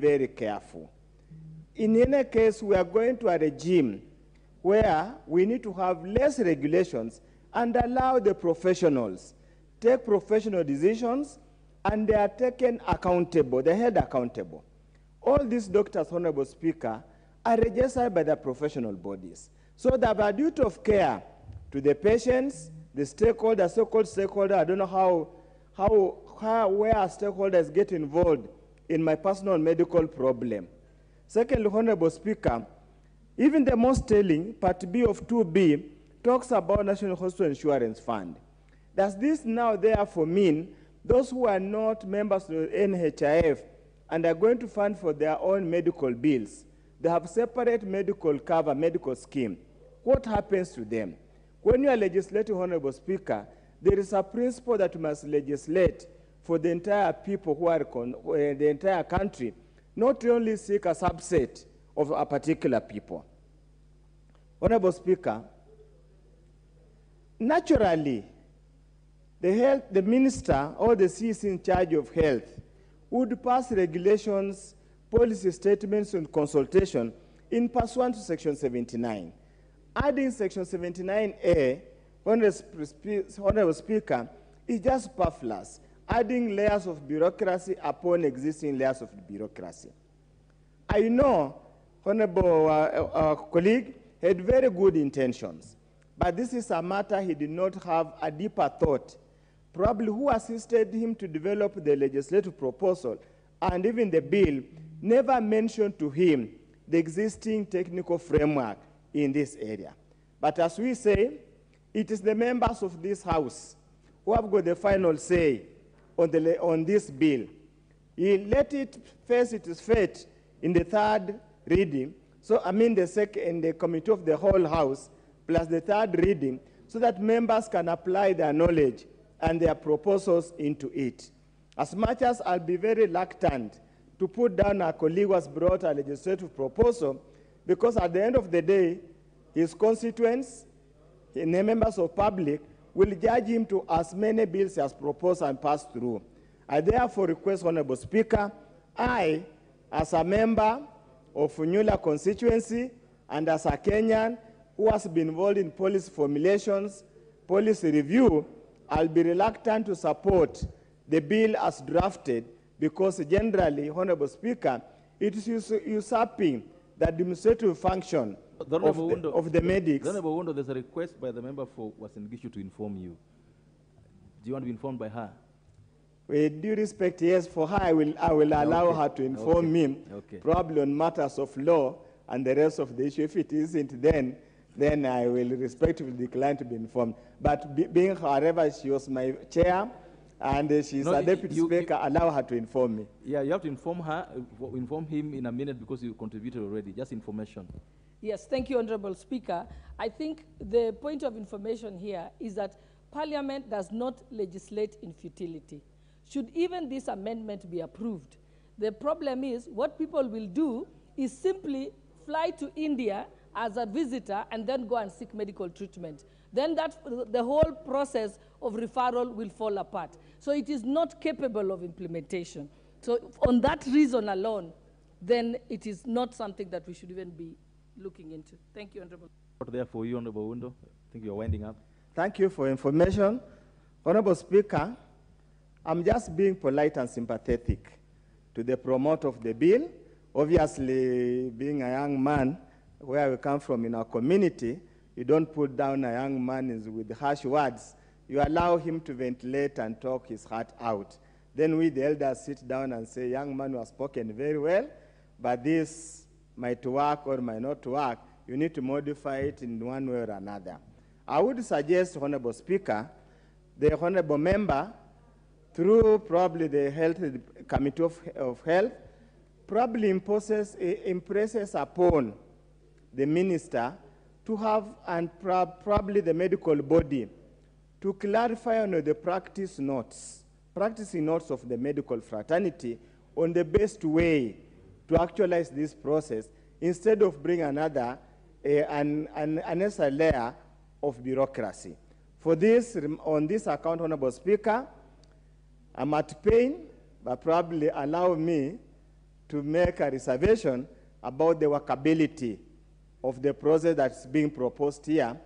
very careful. In any case, we are going to a regime where we need to have less regulations and allow the professionals take professional decisions, and they are taken accountable, they're held accountable. All these doctors, Honorable Speaker, are registered by the professional bodies. So they have a duty of care to the patients, the stakeholders, so-called stakeholders. I don't know where stakeholders get involved in my personal medical problem. Secondly, Honorable Speaker, even the most telling, Part B of 2B, talks about National Hospital Insurance Fund. Does this now therefore mean those who are not members of the NHIF and are going to fund for their own medical bills, they have separate medical cover, medical scheme? What happens to them? When you are legislating, Honorable Speaker, there is a principle that you must legislate for the entire people who are the entire country, not only seek a subset of a particular people. Honorable Speaker, naturally, the minister or the CEC in charge of health would pass regulations, policy statements, and consultation in pursuant to Section 79. Adding Section 79A, Honorable Speaker, is just superfluous, adding layers of bureaucracy upon existing layers of bureaucracy. I know Honorable colleague had very good intentions, but this is a matter he did not have a deeper thought. Probably who assisted him to develop the legislative proposal and even the bill never mentioned to him the existing technical framework in this area. But as we say, it is the members of this House who have got the final say on this bill. He let it face its fate in the third reading, so I mean the committee of the whole House, plus the third reading, so that members can apply their knowledge and their proposals into it. As much as I'll be very reluctant to put down our colleague who has brought a legislative proposal, because at the end of the day, his constituents, the members of public, will judge him to as many bills as proposed and passed through. I therefore request, Honorable Speaker, I, as a member of Funyula constituency and as a Kenyan who has been involved in policy formulations, policy review, I'll be reluctant to support the bill as drafted because generally, Honorable Speaker, it is usurping the administrative function of the medics. Honorable Wundo, there's a request by the member for Uasin Gishu to inform you. Do you want to be informed by her? With due respect, yes, for her, I will allow her to inform me, probably on matters of law and the rest of the issue. If it isn't, then I will respectfully decline to be informed. But being however, she was my chair, and she's a deputy speaker, allow her to inform me. Yeah, you have to inform her, inform him in a minute because you contributed already. Just information. Yes, thank you, Honorable Speaker. I think the point of information here is that Parliament does not legislate in futility. Should even this amendment be approved, the problem is what people will do is simply fly to India as a visitor and then go and seek medical treatment. Then the whole process of referral will fall apart. So it is not capable of implementation. So on that reason alone, then it is not something that we should even be looking into. Thank you, Honorable. There for you, Honorable Wundo. I think you're winding up. Thank you for information. Honorable Speaker, I'm just being polite and sympathetic to the promoter of the bill. Obviously, being a young man, where we come from in our community, you don't put down a young man with harsh words. You allow him to ventilate and talk his heart out. Then we, the elders, sit down and say, young man, you have spoken very well, but this might work or might not work. You need to modify it in one way or another. I would suggest, Honorable Speaker, the Honorable Member, through probably the Committee of Health, probably impresses upon the minister to have, and probably the medical body, to clarify on the practicing notes of the medical fraternity on the best way to actualize this process, instead of bringing another unnecessary layer of bureaucracy. For this, on this account, Honorable Speaker, I'm at pain, but probably allow me to make a reservation about the workability of the process that's being proposed here,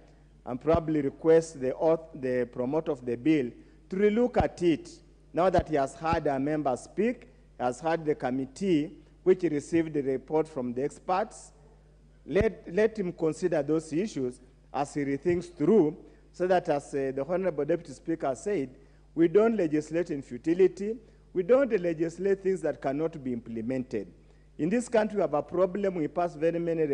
and probably request the promoter of the bill to relook at it now that he has heard our members speak, has heard the committee which received the report from the experts. Let him consider those issues as he rethinks through, so that, as the Honorable Deputy Speaker said, we don't legislate in futility. We don't legislate things that cannot be implemented. In this country, we have a problem. We pass very many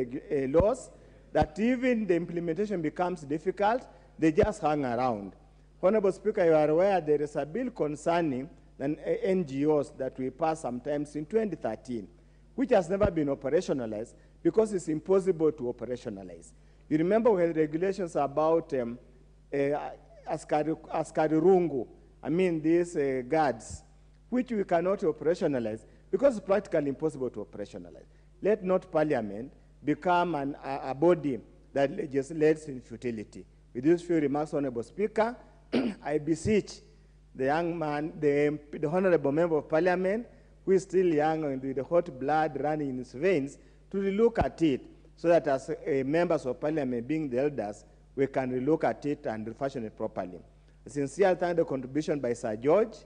laws that even the implementation becomes difficult. They just hang around. Honorable Speaker, you are aware there is a bill concerning NGOs that we passed sometimes in 2013, which has never been operationalized because it's impossible to operationalize. You remember we had regulations about Askarirungu, these guards, which we cannot operationalize because it's practically impossible to operationalize. Let not Parliament become a body that legislates in futility. With these few remarks, Honorable Speaker, I beseech the young man, the Honorable Member of Parliament, who is still young and with the hot blood running in his veins, to relook at it, so that as members of Parliament, being the elders, we can relook at it and refashion it properly. I sincerely thank the contribution by Sir George,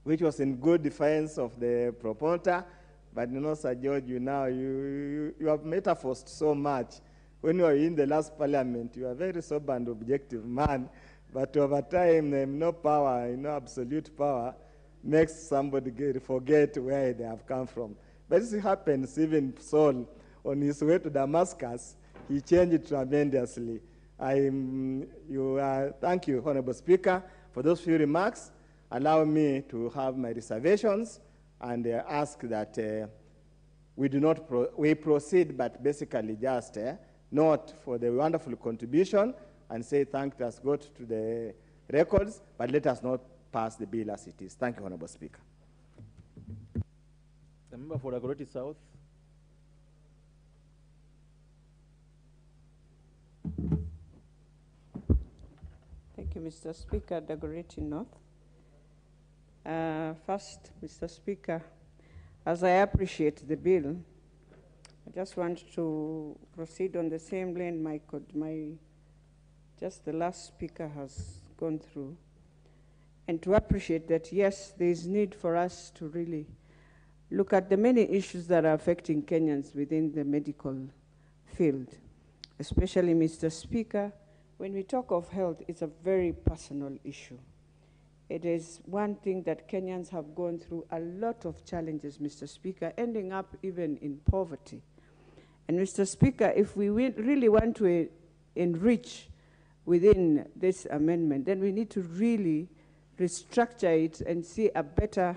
which was in good defense of the proponent. But you know, Sir George, you have metaphors so much. When you were in the last Parliament, you are a very sober and objective man. But over time, no power, absolute power, makes somebody forget where they have come from. But this happens, even Saul, on his way to Damascus, he changed tremendously. Thank you, Honorable Speaker, for those few remarks. Allow me to have my reservations and ask that we proceed, but basically just note for the wonderful contribution and say thank us God to the records, but let us not pass the bill as it is. Thank you, Honorable Speaker. The member for Dagoretti South. Thank you, Mr. Speaker. Dagoretti North. First, Mr. Speaker, as I appreciate the bill, I just want to proceed on the same lane just the last speaker has gone through, and to appreciate that, yes, there is need for us to really look at the many issues that are affecting Kenyans within the medical field. Especially, Mr. Speaker, when we talk of health, it's a very personal issue. It is one thing that Kenyans have gone through a lot of challenges, Mr. Speaker, ending up even in poverty. And Mr. Speaker, if we really want to enrich within this amendment, then we need to really restructure it and see a better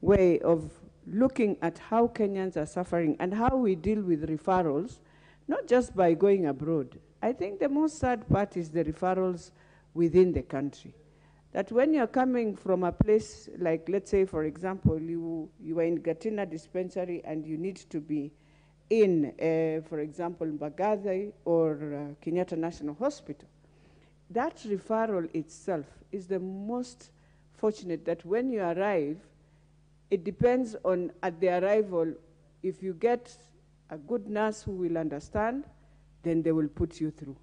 way of looking at how Kenyans are suffering and how we deal with referrals, not just by going abroad. I think the most sad part is the referrals within the country. That when you're coming from a place like, let's say, for example, you are in Gatina dispensary and you need to be in, for example, Mbagathi or Kenyatta National Hospital. That referral itself is the most fortunate, that when you arrive, it depends on, at the arrival, if you get a good nurse who will understand, then they will put you through.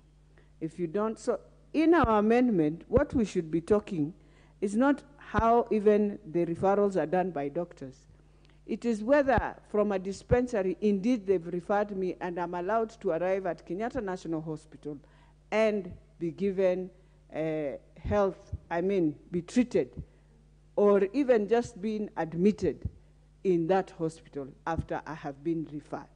If you don't, so in our amendment, what we should be talking is not how even the referrals are done by doctors. It is whether from a dispensary, indeed they've referred me and I'm allowed to arrive at Kenyatta National Hospital and be given be treated, or even just being admitted in that hospital after I have been referred.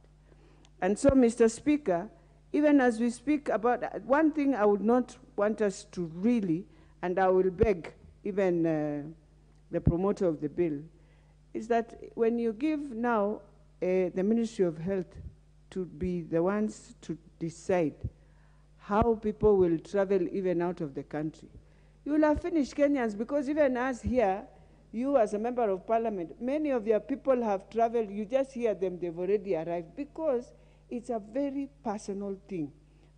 And so, Mr. Speaker, even as we speak about, one thing I would not want us to really, and I will beg even the promoter of the bill, is that when you give now the Ministry of Health to be the ones to decide how people will travel even out of the country, you will have finished Kenyans, because even us here, you as a member of Parliament, many of your people have traveled, you just hear them, they've already arrived, because it's a very personal thing.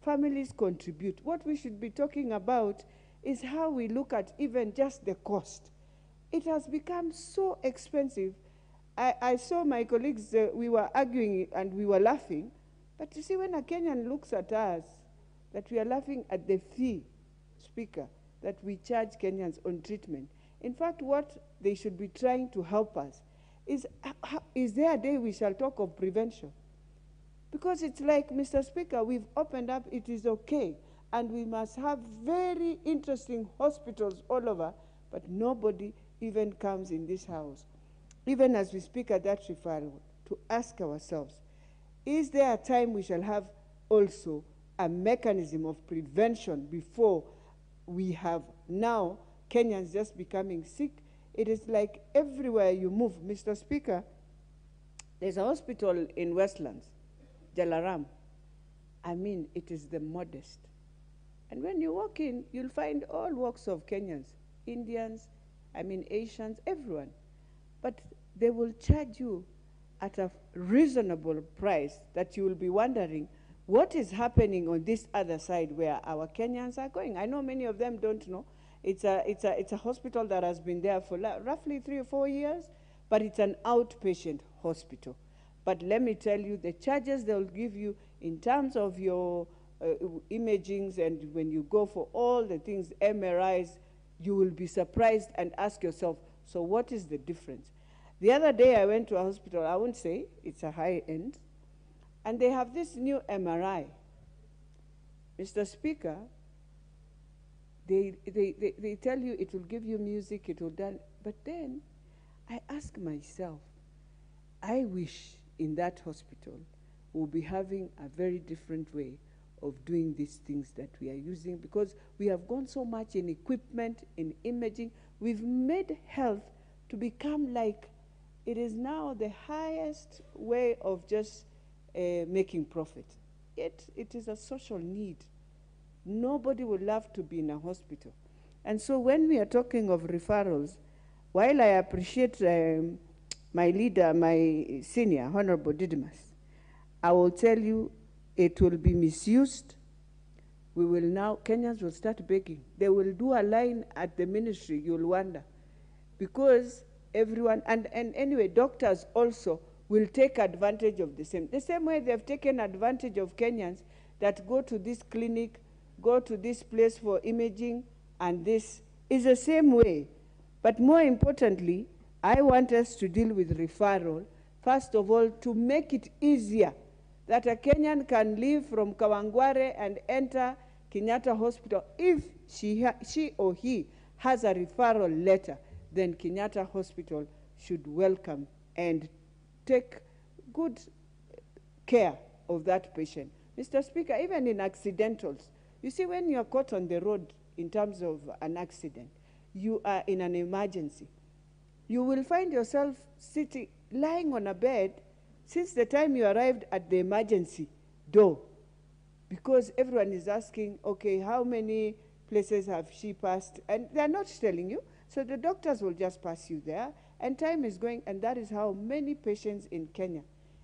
Families contribute. What we should be talking about is how we look at even just the cost. It has become so expensive. I saw my colleagues, we were arguing and we were laughing. But you see, when a Kenyan looks at us, that we are laughing at the fee, Speaker, that we charge Kenyans on treatment. In fact, what they should be trying to help us is there a day we shall talk of prevention? Because it's like, Mr. Speaker, we've opened up, it is okay, and we must have very interesting hospitals all over, but nobody even comes in this house, even as we speak at that referral, to ask ourselves, is there a time we shall have also a mechanism of prevention before we have now Kenyans just becoming sick? It is like everywhere you move, Mr. Speaker, there's a hospital in Westlands, Jalaram. I mean, it is the modest. And when you walk in, you'll find all walks of Kenyans, Indians, Asians, everyone. But they will charge you at a reasonable price that you will be wondering what is happening on this other side where our Kenyans are going. I know many of them don't know. It's a hospital that has been there for roughly 3 or 4 years, but it's an outpatient hospital. But let me tell you, the charges they'll give you in terms of your imagings, and when you go for all the things, MRIs, you will be surprised and ask yourself, so what is the difference? The other day I went to a hospital, I won't say, it's a high end, and they have this new MRI. Mr. Speaker, they tell you it will give you music, it will done, but then I ask myself, I wish in that hospital we'll be having a very different way of doing these things that we are using, because we have gone so much in equipment, in imaging. We've made health to become like, it is now the highest way of just making profit. Yet it is a social need. Nobody would love to be in a hospital. And so when we are talking of referrals, while I appreciate my leader, my senior, Honorable Didymus, I will tell you it will be misused. We will now, Kenyans will start begging. They will do a line at the ministry, you'll wonder. Because everyone, and anyway, doctors also will take advantage of the same way they've taken advantage of Kenyans that go to this clinic, go to this place for imaging, and this is the same way. But more importantly, I want us to deal with referral, first of all, to make it easier that a Kenyan can leave from Kawangware and enter Kenyatta Hospital. If she or he has a referral letter, then Kenyatta Hospital should welcome and take good care of that patient. Mr. Speaker, even in accidentals, you see, when you're caught on the road in terms of an accident, you are in an emergency. You will find yourself sitting, lying on a bed since the time you arrived at the emergency door, because everyone is asking, okay, how many places have she passed? And they're not telling you. So the doctors will just pass you there, and time is going, and that is how many patients in Kenya.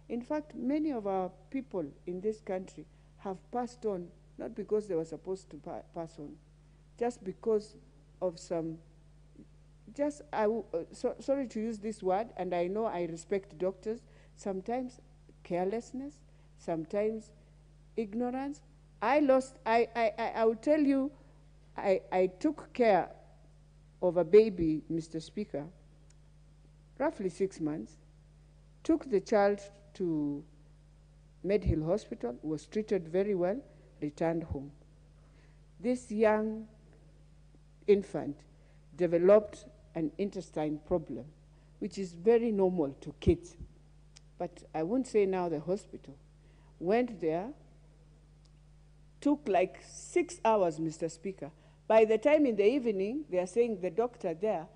In fact, many of our people in this country have passed on, not because they were supposed to pass on, just because of some, sorry to use this word, and I know I respect doctors, sometimes carelessness, sometimes ignorance. I will tell you, I took care of a baby, Mr. Speaker, roughly 6 months, took the child to Medhill Hospital, was treated very well, returned home. This young infant developed an intestine problem, which is very normal to kids. But I won't say now the hospital. Went there, took like 6 hours, Mr. Speaker. By the time in the evening, they are saying the doctor there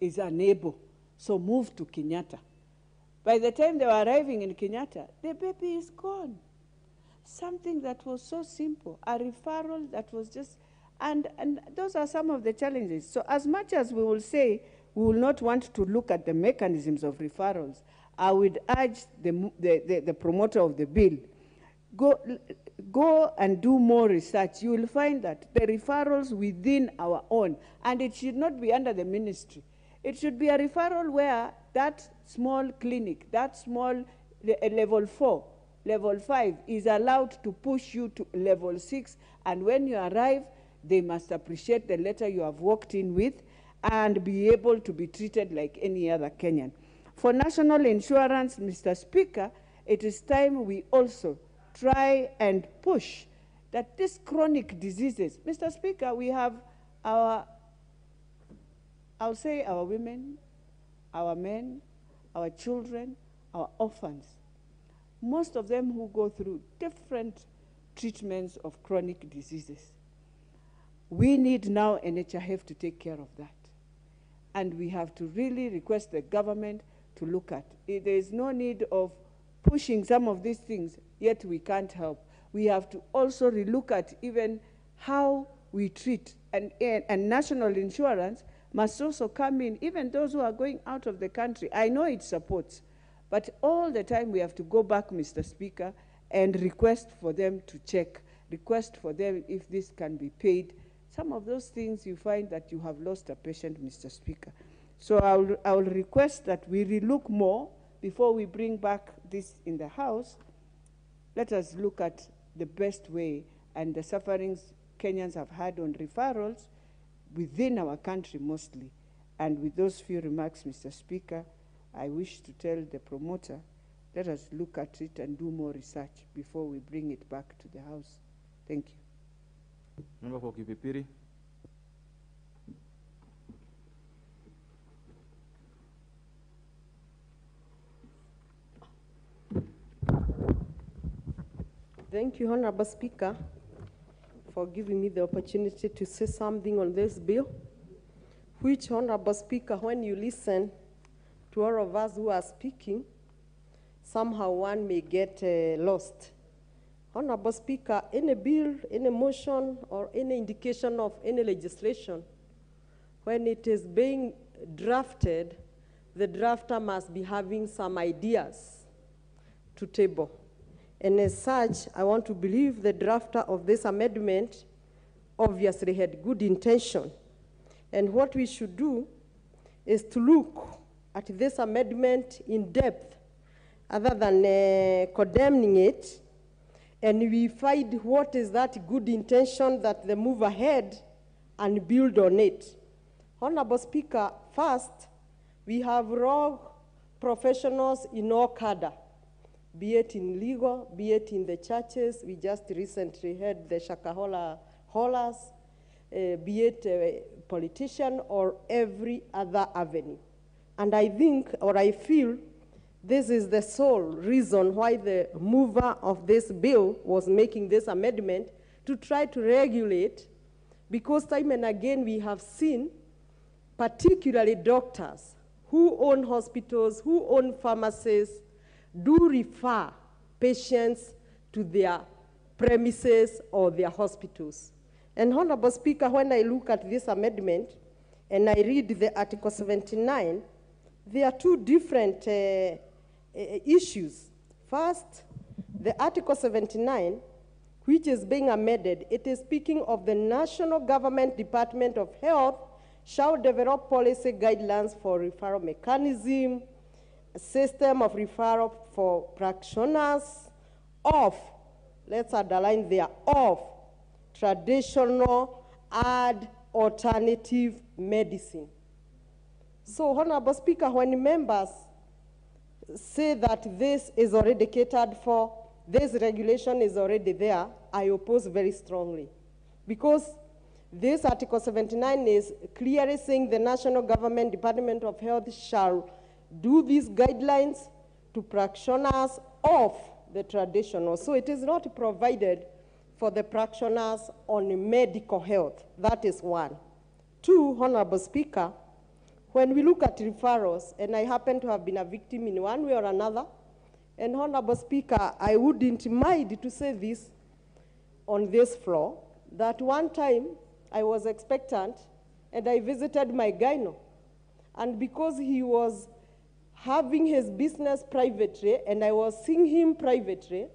is unable, so move to Kenyatta. By the time they were arriving in Kenyatta, the baby is gone. Something that was so simple, a referral that was just, and those are some of the challenges. So as much as we will say we will not want to look at the mechanisms of referrals, I would urge the promoter of the bill, go and do more research. You will find that the referrals within our own, and it should not be under the ministry. It should be a referral where that small clinic, that small level 4, level 5 is allowed to push you to level 6, and when you arrive, they must appreciate the letter you have walked in with and be able to be treated like any other Kenyan. For national insurance, Mr. Speaker, it is time we also try and push that these chronic diseases, Mr. Speaker, we have our, I'll say our women, our men, our children, our orphans, most of them who go through different treatments of chronic diseases. We need now NHIF to take care of that. And we have to really request the government to look at it. There is no need of pushing some of these things, yet we can't help. We have to also relook at even how we treat, and national insurance must also come in, even those who are going out of the country. I know it supports, but all the time we have to go back, Mr. Speaker, and request for them to check, request for them if this can be paid. Some of those things you find that you have lost a patient, Mr. Speaker. So I'll request that we relook more before we bring back this in the House. Let us look at the best way and the sufferings Kenyans have had on referrals within our country mostly. And with those few remarks, Mr. Speaker, I wish to tell the promoter, let us look at it and do more research before we bring it back to the House. Thank you. Member for Kipipiri. Thank you, Honorable Speaker, for giving me the opportunity to say something on this bill, which, Honorable Speaker, when you listen to all of us who are speaking, somehow one may get lost. Honorable Speaker, any bill, any motion, or any indication of any legislation, when it is being drafted, the drafter must be having some ideas to table. And as such, I want to believe the drafter of this amendment obviously had good intention. And what we should do is to look at this amendment in depth, other than condemning it, and we find what is that good intention that they move ahead and build on it. Honorable Speaker, first, we have raw professionals in all cadre, be it in legal, be it in the churches. We just recently had the Shakahola haulers, be it a politician or every other avenue. And I think, or I feel, this is the sole reason why the mover of this bill was making this amendment, to try to regulate, because time and again we have seen, particularly doctors who own hospitals, who own pharmacies, do refer patients to their premises or their hospitals. And Honorable Speaker, when I look at this amendment and I read the Article 79, there are two different issues. First, the Article 79, which is being amended, it is speaking of the National Government Department of Health shall develop policy guidelines for referral mechanism, a system of referral for practitioners of, let's underline there, of traditional and alternative medicine. So, Honorable Speaker, when members say that this is already catered for, this regulation is already there, I oppose very strongly. Because this Article 79 is clearly saying the National Government Department of Health shall do these guidelines to practitioners of the traditional. So it is not provided for the practitioners on medical health. That is one. Two, Honorable Speaker, when we look at referrals, and I happen to have been a victim in one way or another, and Honorable Speaker, I wouldn't mind to say this on this floor, that one time I was expectant and I visited my gyno. And because he was having his business privately and I was seeing him privately,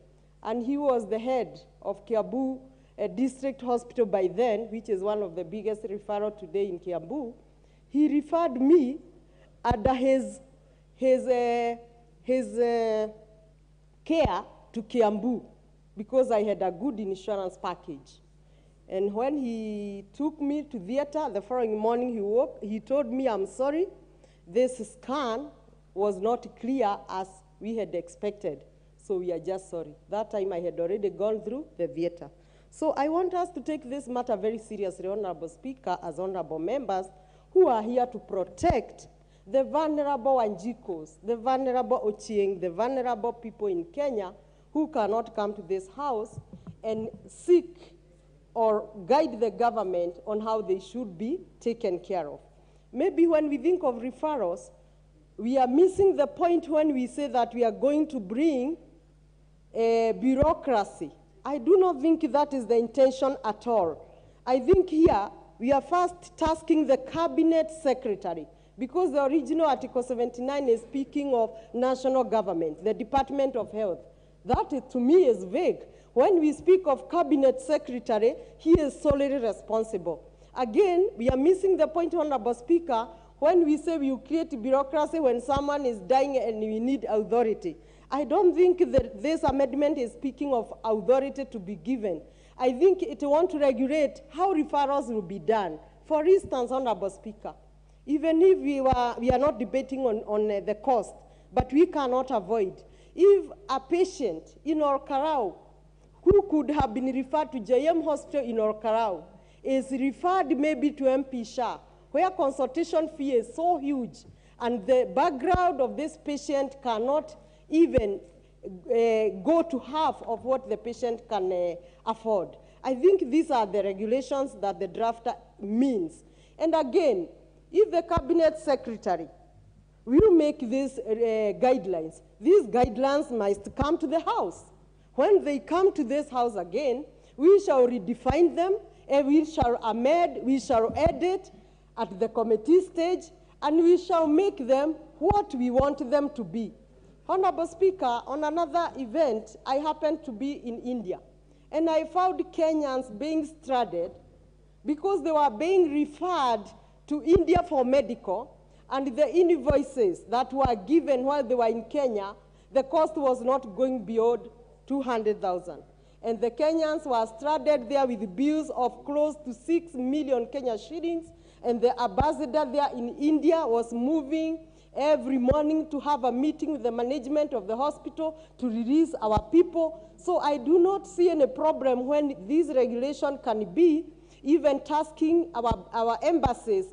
and he was the head of Kiambu District Hospital by then, which is one of the biggest referral today in Kiambu, he referred me under his his care to Kiambu because I had a good insurance package. And when he took me to theater, the following morning he told me, I'm sorry, this scan was not clear as we had expected. So we are just sorry. That time I had already gone through the theater. So I want us to take this matter very seriously, Honorable Speaker, as honorable members who are here to protect the vulnerable Wanjikos, the vulnerable Ochieng, the vulnerable people in Kenya who cannot come to this house and seek or guide the government on how they should be taken care of. Maybe when we think of referrals, we are missing the point when we say that we are going to bring a bureaucracy. I do not think that is the intention at all. I think here we are first tasking the cabinet secretary, because the original Article 79 is speaking of national government, the Department of Health. That to me is vague. When we speak of cabinet secretary, he is solely responsible. Again, we are missing the point, Honorable Speaker, when we say we create bureaucracy when someone is dying and we need authority. I don't think that this amendment is speaking of authority to be given. I think it wants to regulate how referrals will be done. For instance, Honorable Speaker, even if we are not debating on the cost, but we cannot avoid, if a patient in Orkarao who could have been referred to JM Hospital in Orkarao is referred maybe to MP Shah, where consultation fee is so huge, and the background of this patient cannot even go to half of what the patient can afford. I think these are the regulations that the drafter means. And again, if the cabinet secretary will make these guidelines must come to the house. When they come to this house again, we shall redefine them, and we shall amend, we shall edit at the committee stage, and we shall make them what we want them to be. Honorable Speaker, on another event, I happened to be in India, and I found Kenyans being stranded because they were being referred to India for medical, and the invoices that were given while they were in Kenya, the cost was not going beyond 200,000. And the Kenyans were stranded there with bills of close to 6 million Kenya shillings, and the ambassador there in India was moving every morning to have a meeting with the management of the hospital to release our people. So I do not see any problem when this regulation can be even tasking our embassies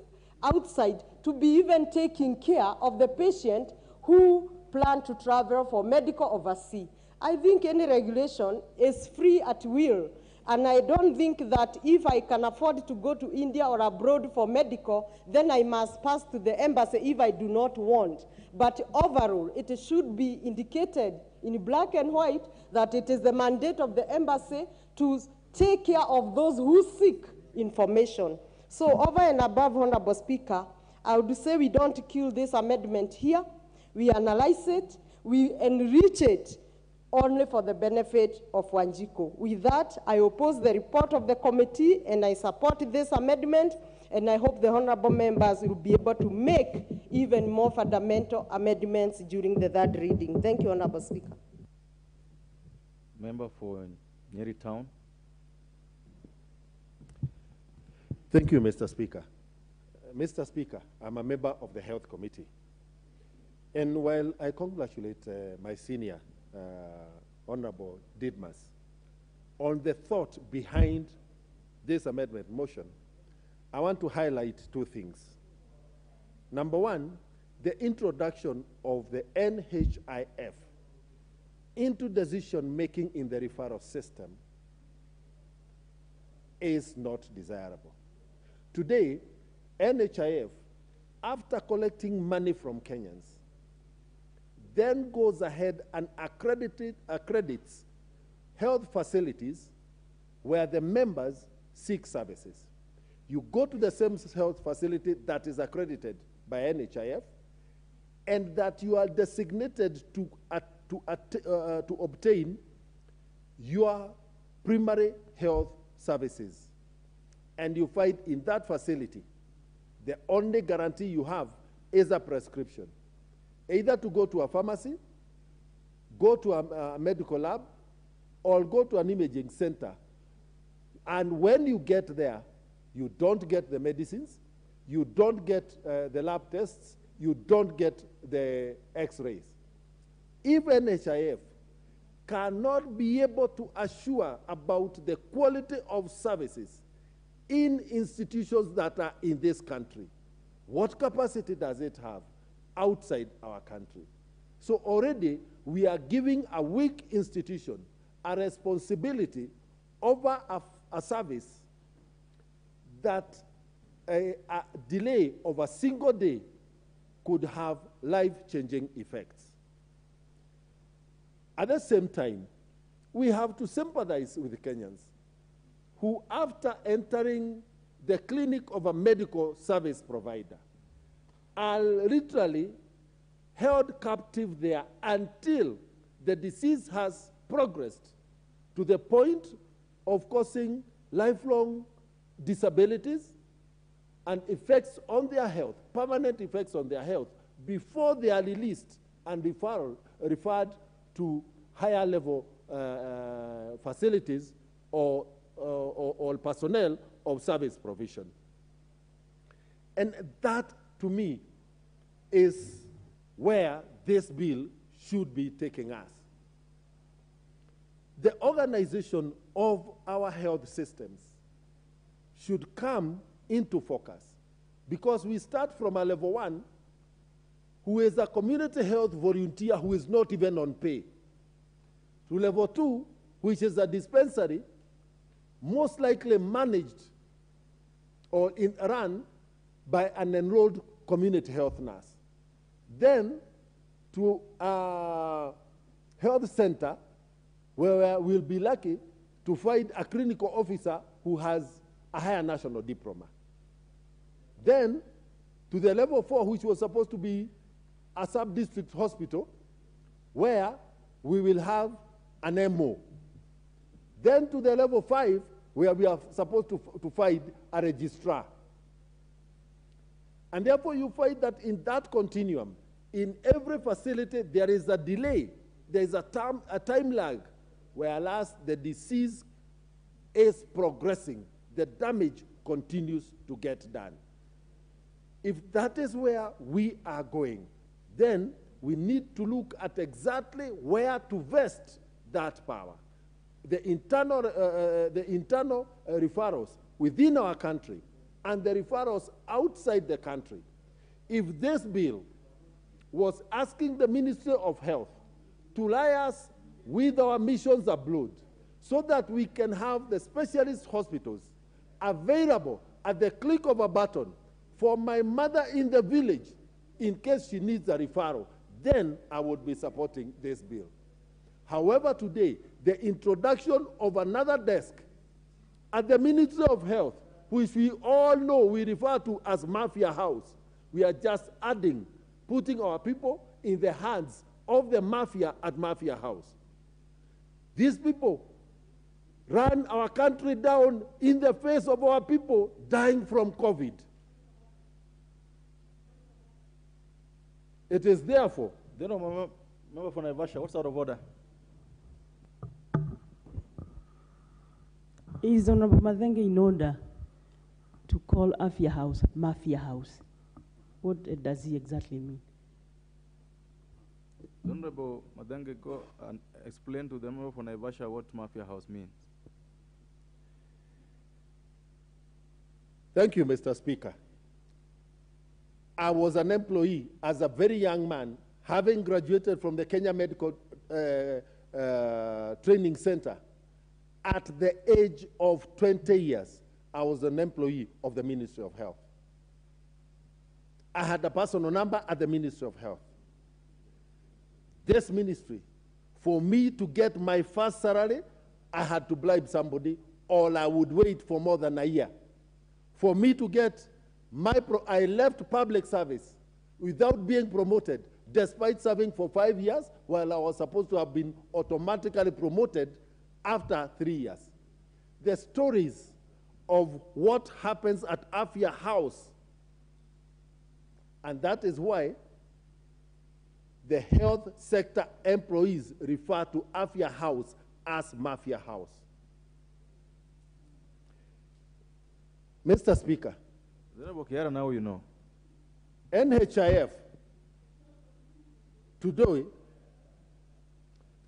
outside to be even taking care of the patient who plan to travel for medical overseas. I think any regulation is free at will, and I don't think that if I can afford to go to India or abroad for medical, then I must pass to the embassy if I do not want. But overall, it should be indicated in black and white that it is the mandate of the embassy to take care of those who seek information. So over and above, Honorable Speaker, I would say we don't kill this amendment here. We analyze it, we enrich it only for the benefit of Wanjiko. With that, I oppose the report of the committee, and I support this amendment, and I hope the honorable members will be able to make even more fundamental amendments during the third reading. Thank you, Honorable Speaker. Member for Nyeri Town. Thank you, Mr. Speaker. Mr. Speaker, I'm a member of the Health Committee. And while I congratulate my senior, Honorable Didmas, on the thought behind this amendment motion, I want to highlight two things. Number one, the introduction of the NHIF into decision-making in the referral system is not desirable. Today, NHIF, after collecting money from Kenyans, then goes ahead and accredits health facilities where the members seek services. You go to the same health facility that is accredited by NHIF and that you are designated to obtain your primary health services. And you find in that facility, the only guarantee you have is a prescription. either to go to a pharmacy, go to a medical lab, or go to an imaging center. And when you get there, you don't get the medicines, you don't get the lab tests, you don't get the x-rays. Even HIF cannot be able to assure about the quality of services in institutions that are in this country. What capacity does it have outside our country? So already we are giving a weak institution a responsibility over a service that a delay of a single day could have life-changing effects. At the same time, we have to sympathize with the Kenyans who, after entering the clinic of a medical service provider, are literally held captive there until the disease has progressed to the point of causing lifelong disabilities and effects on their health, permanent effects on their health, before they are released and referred to higher level facilities or personnel of service provision. And that, to me, is where this bill should be taking us. The organization of our health systems should come into focus, because we start from a level 1 who is a community health volunteer who is not even on pay, to level 2, which is a dispensary most likely managed or run by an enrolled community health nurse. Then to a health center where we'll be lucky to find a clinical officer who has a higher national diploma. Then to the level 4, which was supposed to be a sub-district hospital, where we will have an MO. Then to the level 5, where we are supposed to find a registrar. And therefore you find that in that continuum, in every facility there is a delay, there is a time lag, whereas the disease is progressing, the damage continues to get done. If that is where we are going, then we need to look at exactly where to vest that power. The internal referrals within our country and the referrals outside the country. If this bill was asking the Ministry of Health to liaise with our missions abroad so that we can have the specialist hospitals available at the click of a button for my mother in the village in case she needs a referral, then I would be supporting this bill. However, today, the introduction of another desk at the Ministry of Health, which we all know we refer to as Mafia House, we are just adding, putting our people in the hands of the mafia at Mafia House. These people ran our country down in the face of our people dying from COVID. It is therefore. Member for Naivasha, what's out of order? Is Honorable Madenge in order to call Afia House Mafia House? What does he exactly mean? Honorable Madenge, go and explain to the member for Naivasha what Mafia House means. Thank you, Mr. Speaker. I was an employee as a very young man, having graduated from the Kenya Medical Training Center. At the age of 20 years, I was an employee of the Ministry of Health. I had a personal number at the Ministry of Health. This ministry, for me to get my first salary, I had to bribe somebody, or I would wait for more than a year. For me to get I left public service without being promoted, despite serving for 5 years, while I was supposed to have been automatically promoted after 3 years. The stories of what happens at Afia House, and that is why the health sector employees refer to Afya House as Mafia House. Mr. Speaker, now you know. NHIF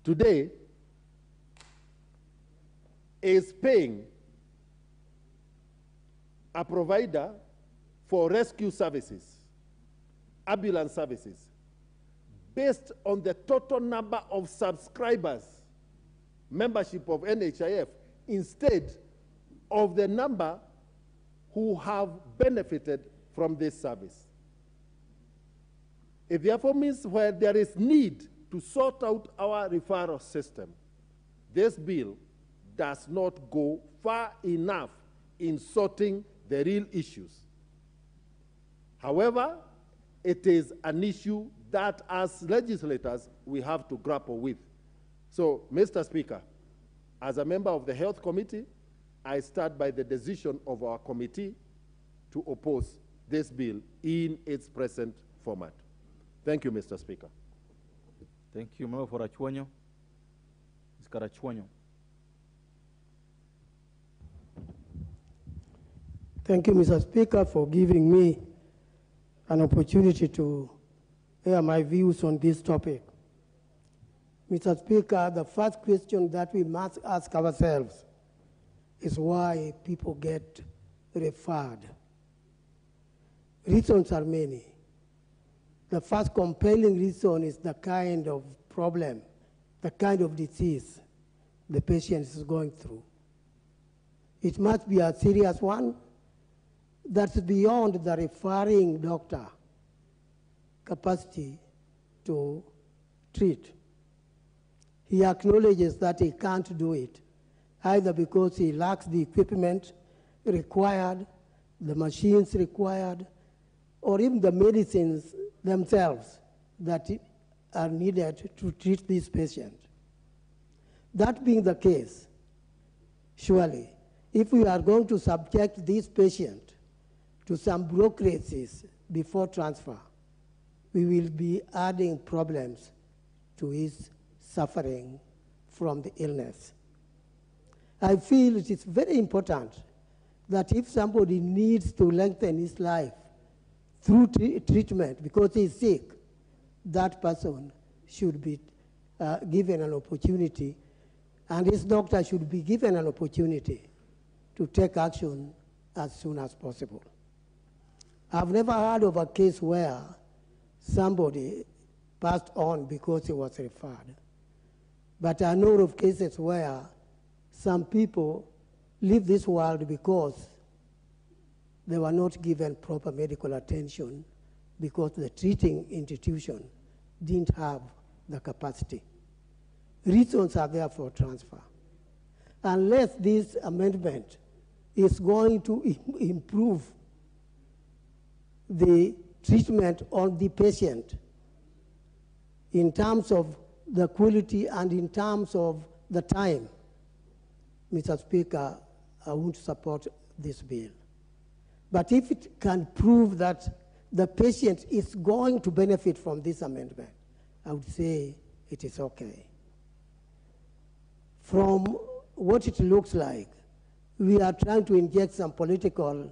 today is paying a provider for rescue services, ambulance services, based on the total number of subscribers, membership of NHIF, instead of the number who have benefited from this service. It therefore means where there is need to sort out our referral system, this bill does not go far enough in sorting the real issues. However, it is an issue that as legislators we have to grapple with. So, Mr. Speaker, as a member of the Health Committee, I stand by the decision of our committee to oppose this bill in its present format. Thank you, Mr. Speaker. Thank you, Member for Achwanyo. Ms. Karachwanyo. Thank you, Mr. Speaker, for giving me an opportunity to air my views on this topic. Mr. Speaker, the first question that we must ask ourselves is why people get referred. Reasons are many. The first compelling reason is the kind of problem, the kind of disease the patient is going through. It must be a serious one that's beyond the referring doctor capacity to treat. He acknowledges that he can't do it, either because he lacks the equipment required, the machines required, or even the medicines themselves that are needed to treat this patient. That being the case, surely, if we are going to subject this patient to some bureaucracies before transfer, we will be adding problems to his suffering from the illness. I feel it is very important that if somebody needs to lengthen his life through treatment because he is sick, that person should be given an opportunity, and his doctor should be given an opportunity to take action as soon as possible. I've never heard of a case where somebody passed on because he was referred. But I know of cases where some people leave this world because they were not given proper medical attention because the treating institution didn't have the capacity. Reasons are there for transfer. Unless this amendment is going to improve the treatment on the patient in terms of the quality and in terms of the time, Mr. Speaker, I won't support this bill. But if it can prove that the patient is going to benefit from this amendment, I would say it is okay. From what it looks like, we are trying to inject some political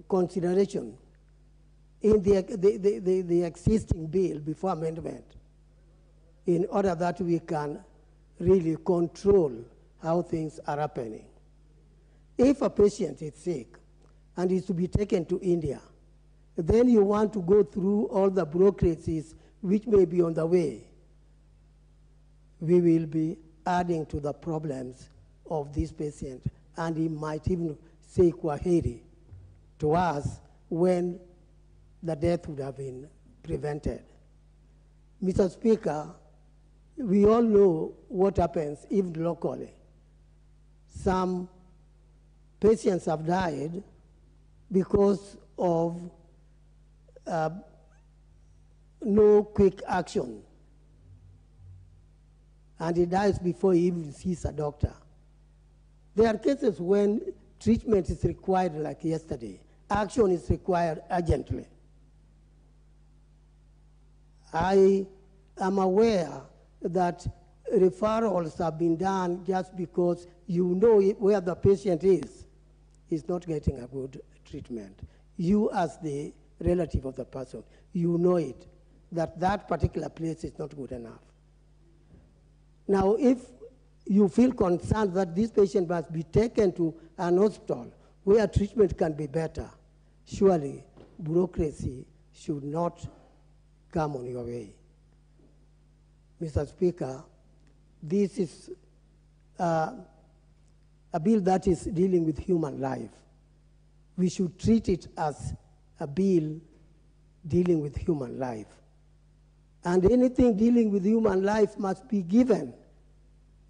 consideration in the existing bill before amendment in order that we can really control how things are happening. If a patient is sick and is to be taken to India, then you want to go through all the bureaucracies which may be on the way. We will be adding to the problems of this patient, and he might even say kwaheri to us when the death would have been prevented. Mr. Speaker, we all know what happens even locally. Some patients have died because of no quick action, and he dies before he even sees a doctor. There are cases when treatment is required like yesterday. Action is required urgently. I am aware that referrals have been done just because you know where the patient is not getting a good treatment. You, as the relative of the person, you know it, that that particular place is not good enough. Now, if you feel concerned that this patient must be taken to an hospital where treatment can be better, surely bureaucracy should not come on your way. Mr. Speaker, this is a bill that is dealing with human life. We should treat it as a bill dealing with human life. And anything dealing with human life must be given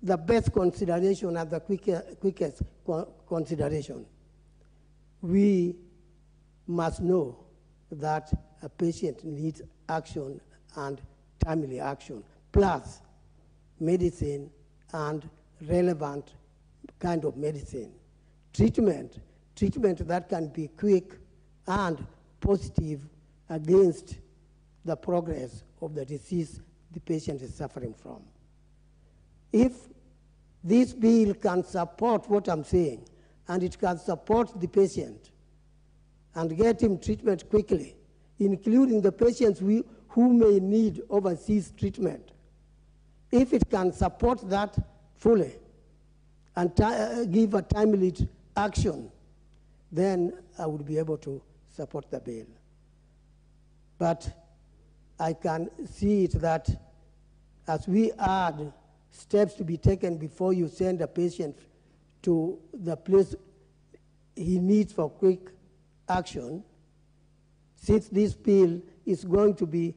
the best consideration and the quickest consideration. We must know that a patient needs action and timely action, plus medicine and relevant kind of medicine. Treatment that can be quick and positive against the progress of the disease the patient is suffering from. If this bill can support what I'm saying, and it can support the patient and get him treatment quickly, including the patients who may need overseas treatment, if it can support that fully and give a timely action, then I would be able to support the bill. But I can see it that as we add steps to be taken before you send a patient to the place he needs for quick action, since this bill is going to be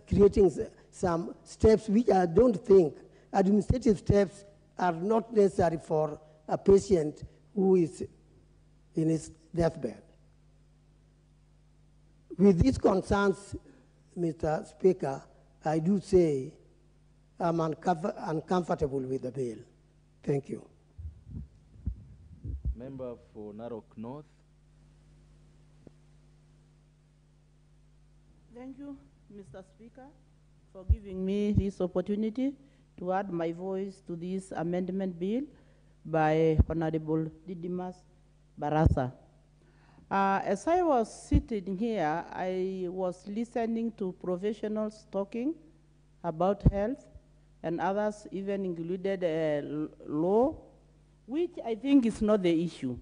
creating some steps which I don't think, administrative steps are not necessary for a patient who is in his deathbed. With these concerns, Mr. Speaker, I do say I'm uncomfortable with the bill. Thank you. Member for Narok North. Thank you, Mr. Speaker, for giving me this opportunity to add my voice to this amendment bill by Honorable Didimas Barasa. As I was sitting here, I was listening to professionals talking about health, and others even included law, which I think is not the issue.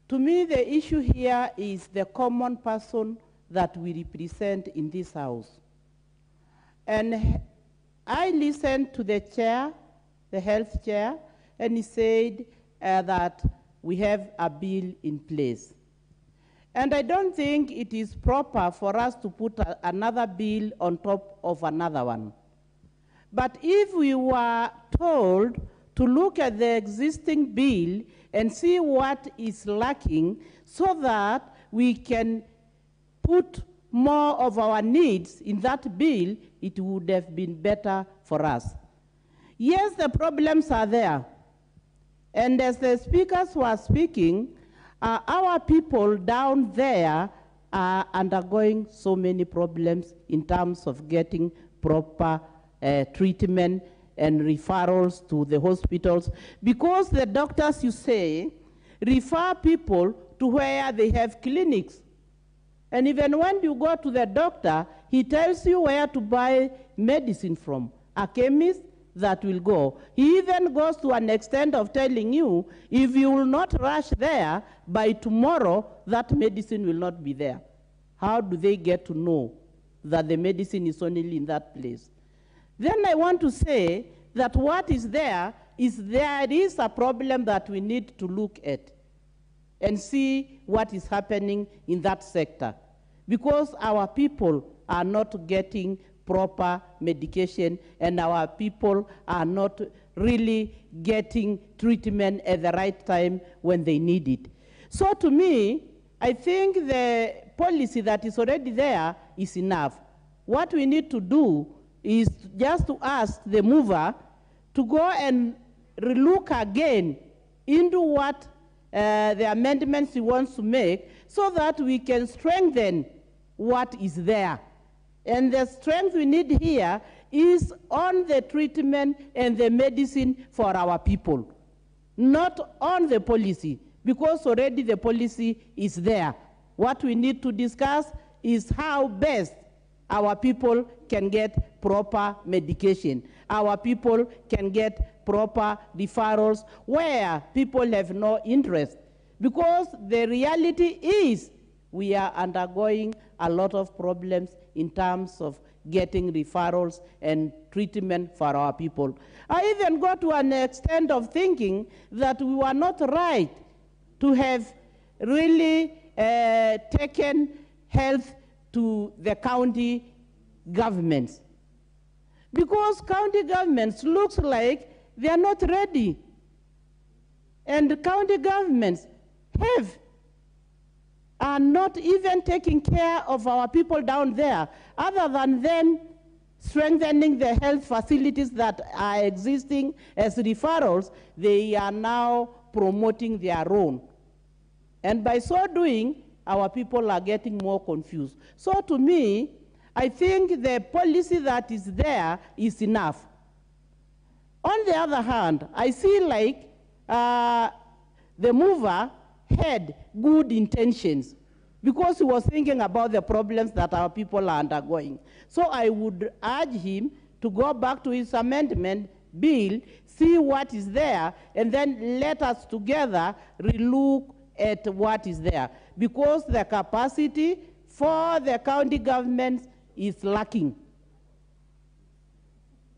To me, the issue here is the common person that we represent in this house. And I listened to the chair, the health chair, and he said that we have a bill in place. And I don't think it is proper for us to put another bill on top of another one. But if we were told to look at the existing bill and see what is lacking so that we can put more of our needs in that bill, it would have been better for us. Yes, the problems are there. And as the speakers were speaking, our people down there are undergoing so many problems in terms of getting proper treatment and referrals to the hospitals, because the doctors, you say, refer people to where they have clinics. And even when you go to the doctor, he tells you where to buy medicine from, a chemist that will go. He even goes to an extent of telling you, if you will not rush there, by tomorrow, that medicine will not be there. How do they get to know that the medicine is only in that place? Then I want to say that what is there is a problem that we need to look at and see what is happening in that sector, because our people are not getting proper medication and our people are not really getting treatment at the right time when they need it. So to me, I think the policy that is already there is enough. What we need to do is just to ask the mover to go and relook again into what the amendments he wants to make, so that we can strengthen what is there And the strength we need here is on the treatment and the medicine for our people, not on the policy, because already the policy is there. What we need to discuss is how best our people can get proper medication. Our people can get proper referrals where people have no interest. Because the reality is we are undergoing a lot of problems in terms of getting referrals and treatment for our people. I even got to an extent of thinking that we were not right to have really taken health to the county governments. Because county governments looks like they are not ready. And the county governments are not even taking care of our people down there, other than then strengthening the health facilities that are existing as referrals. They are now promoting their own. And by so doing, our people are getting more confused. So to me, I think the policy that is there is enough. On the other hand, I feel like the mover had good intentions because he was thinking about the problems that our people are undergoing. So I would urge him to go back to his amendment bill, see what is there, and then let us together relook at what is there, because the capacity for the county governments is lacking.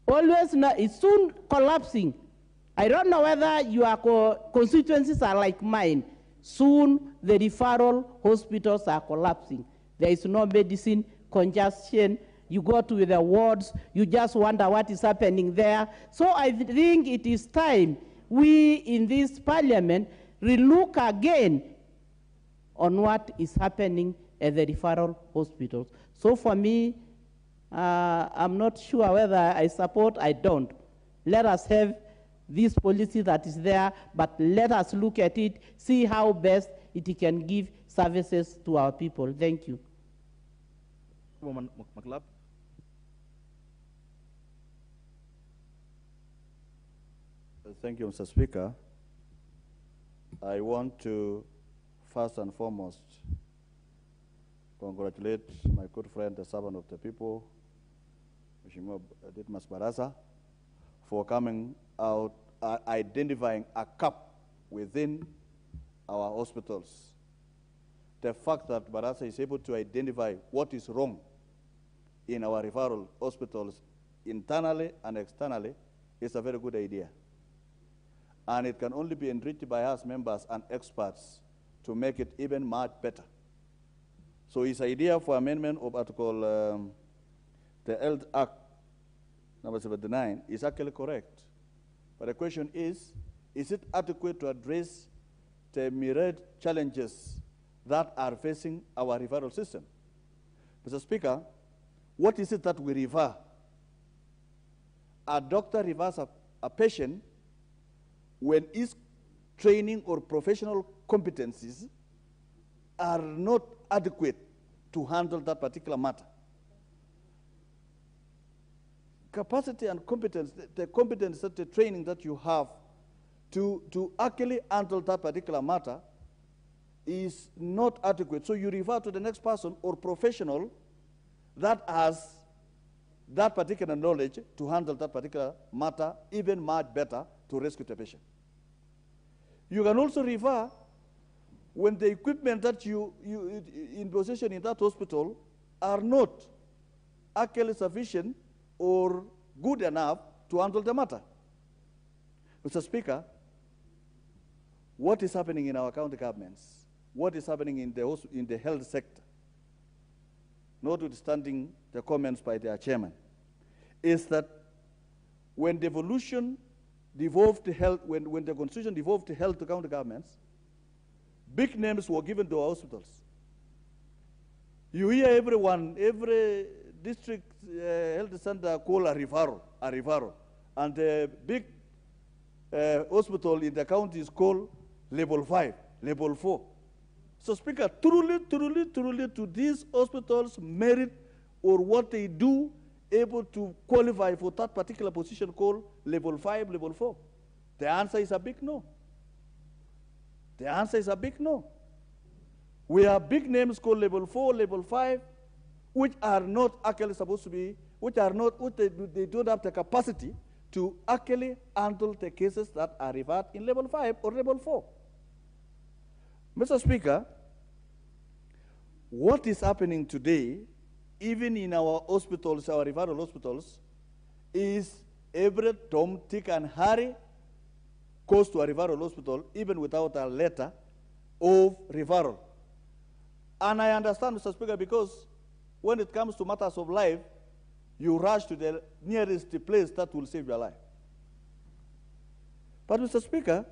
Always, it's soon collapsing. I don't know whether your constituencies are like mine. Soon the referral hospitals are collapsing. There is no medicine, congestion. You go to the wards, you just wonder what is happening there. So I think it is time we in this parliament relook again on what is happening at the referral hospitals. So for me, I'm not sure whether I support, I don't. Let us have this policy that is there, but let us look at it, see how best it can give services to our people. Thank you. McLeod. Thank you, Mr. Speaker. I want to first and foremost congratulate my good friend, the servant of the people, Mheshimiwa Didmus Barasa, for coming out, identifying a gap within our hospitals. The fact that Barasa is able to identify what is wrong in our referral hospitals internally and externally is a very good idea. And it can only be enriched by us members and experts to make it even much better. So his idea for amendment of Article, the Health Act number 79 is actually correct. But the question is it adequate to address the myriad challenges that are facing our referral system? Mr. Speaker, what is it that we refer? A doctor refers a patient when his training or professional competencies are not adequate to handle that particular matter. Capacity and competence, the competence, the training that you have to actually handle that particular matter is not adequate. So you refer to the next person or professional that has that particular knowledge to handle that particular matter even much better to rescue the patient. You can also refer when the equipment that you in possession in that hospital are not actually sufficient or good enough to handle the matter. Mr. Speaker, what is happening in our county governments? What is happening in the health sector, notwithstanding the comments by their chairman, is that when devolution devolved to health, when the constitution devolved to health to county governments, big names were given to our hospitals. You hear everyone, every district health center call a referral, and the big hospital in the county is called level 5, level 4. So Speaker, truly to these hospitals merit or what they do able to qualify for that particular position called level 5, level 4? The answer is a big no. The answer is a big no. We have big names called level 4, level 5, which are not actually supposed to be, which they don't have the capacity to actually handle the cases that are referred in level 5 or level 4. Mr. Speaker, what is happening today, even in our hospitals, our referral hospitals, is every Tom, Dick, and Harry goes to a referral hospital even without a letter of referral. And I understand, Mr. Speaker, because when it comes to matters of life, you rush to the nearest place that will save your life. But, Mr. Speaker,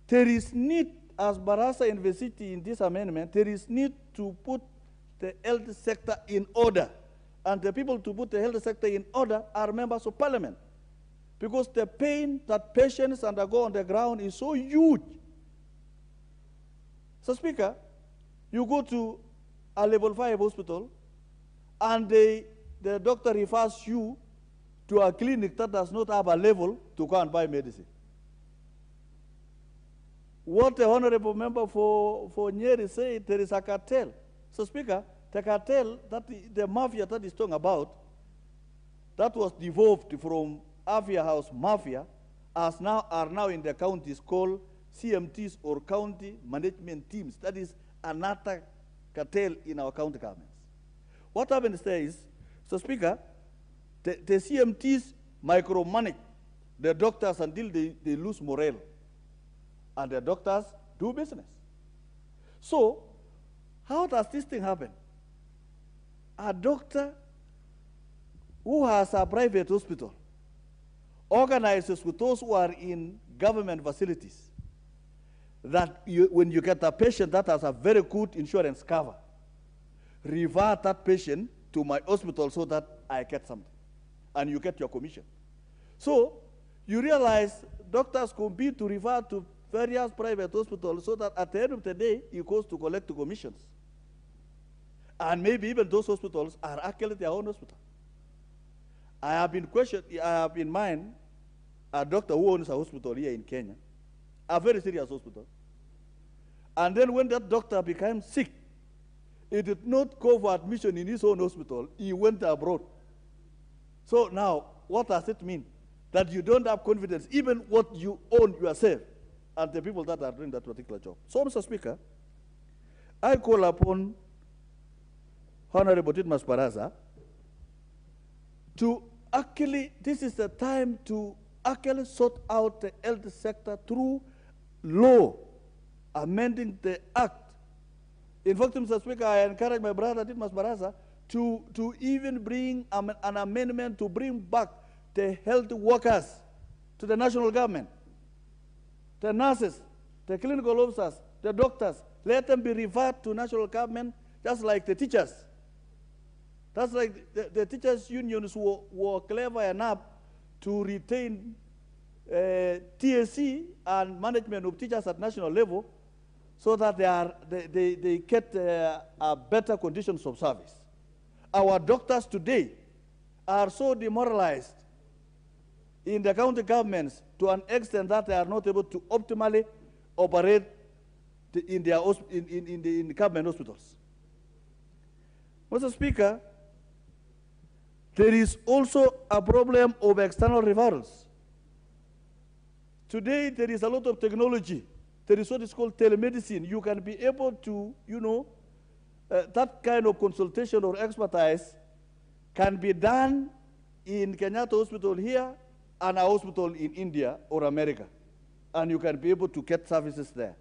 there is need, as Barasa envisaged in this amendment, there is need to put the health sector in order. And the people to put the health sector in order are members of parliament. Because the pain that patients undergo on the ground is so huge. So, Speaker, you go to a level 5 hospital, and the doctor refers you to a clinic that does not have a level to go and buy medicine. What the honorable member for Nyeri said, there is a cartel. So, Speaker, the cartel, the mafia that is talking about, that was devolved from Afia House Mafia, are now in the counties called CMTs, or county management teams. That is another cartel in our county governments. What happens there is, so Speaker, the CMTs micromanage the doctors until they lose morale. And the doctors do business. So, how does this thing happen? A doctor who has a private hospital organizes with those who are in government facilities that when you get a patient that has a very good insurance cover, refer that patient to my hospital so that I get something, and you get your commission. So you realize doctors compete to refer to various private hospitals so that at the end of the day, he goes to collect the commissions. And maybe even those hospitals are actually their own hospital. I have in mind a doctor who owns a hospital here in Kenya, a very serious hospital. And then when that doctor became sick, he did not go for admission in his own hospital. He went abroad. So now, what does it mean? That you don't have confidence, even what you own yourself, and the people that are doing that particular job. So, Mr. Speaker, I call upon Honorable Ditmas Baraza to actually, this is the time to actually sort out the health sector through law, amending the act. In fact, Mr. Speaker, I encourage my brother Ditmas Baraza to even bring an amendment to bring back the health workers to the national government. The nurses, the clinical officers, the doctors, let them be referred to national government just like the teachers. That's like the teachers' unions were clever enough to retain TSC and management of teachers at national level so that they get a better conditions of service. Our doctors today are so demoralized in the county governments to an extent that they are not able to optimally operate in the government hospitals. Mr. Speaker, there is also a problem of external referrals. Today, there is a lot of technology. There is what is called telemedicine. You can be able to, that kind of consultation or expertise can be done in Kenyatta Hospital here and a hospital in India or America. And you can be able to get services there.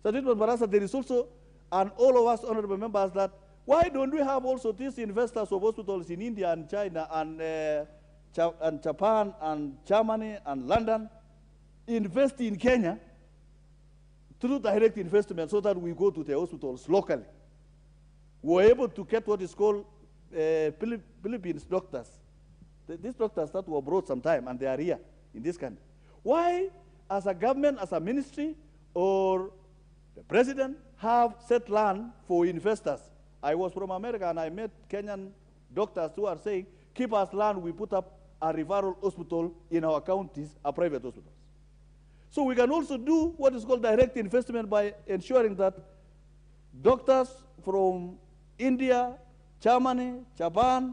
So, Barasa, there is also, and all of us honorable members, that why don't we have also these investors of hospitals in India and China and Japan and Germany and London invest in Kenya through direct investment so that we go to the hospitals locally? We're able to get what is called Philippines doctors. These doctors that were brought sometime and they are here in this country. Why, as a government, as a ministry, or the president have set land for investors I was from America and I met Kenyan doctors who are saying, keep us land, we put up a referral hospital in our counties, a private hospitals. So we can also do what is called direct investment by ensuring that doctors from India, Germany, Japan,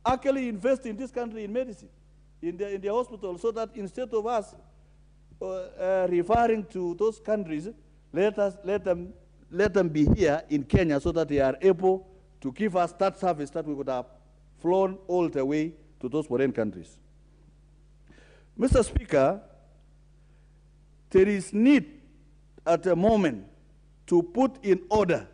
actually invest in this country in medicine, in the hospital, so that instead of us referring to those countries, let them be here in Kenya so that they are able to give us that service that we would have flown all the way to those foreign countries. Mr. Speaker, there is need at the moment to put in order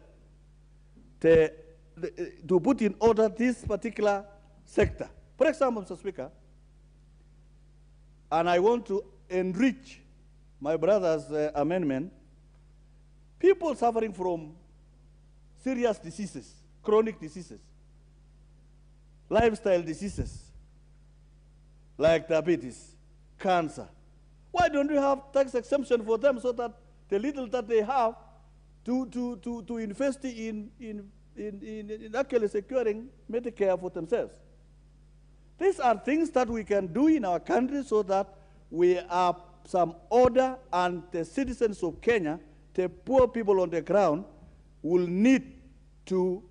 this particular sector. For example, Mr. Speaker, and I want to enrich my brother's amendment, people suffering from serious diseases, chronic diseases, lifestyle diseases, like diabetes, cancer. Why don't we have tax exemption for them so that the little that they have to invest in actually securing Medicare for themselves? These are things that we can do in our country so that we have some order, and the citizens of Kenya, the poor people on the ground, will need to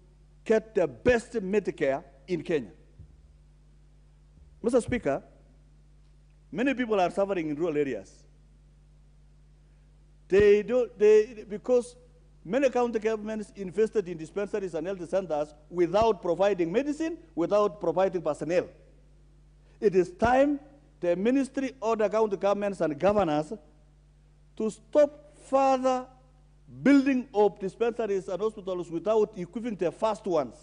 get the best Medicare in Kenya. Mr. Speaker, many people are suffering in rural areas. Because many county governments invested in dispensaries and health centers without providing medicine, without providing personnel. It is time the ministry order county governments and governors to stop further building of dispensaries and hospitals without equipping the first ones,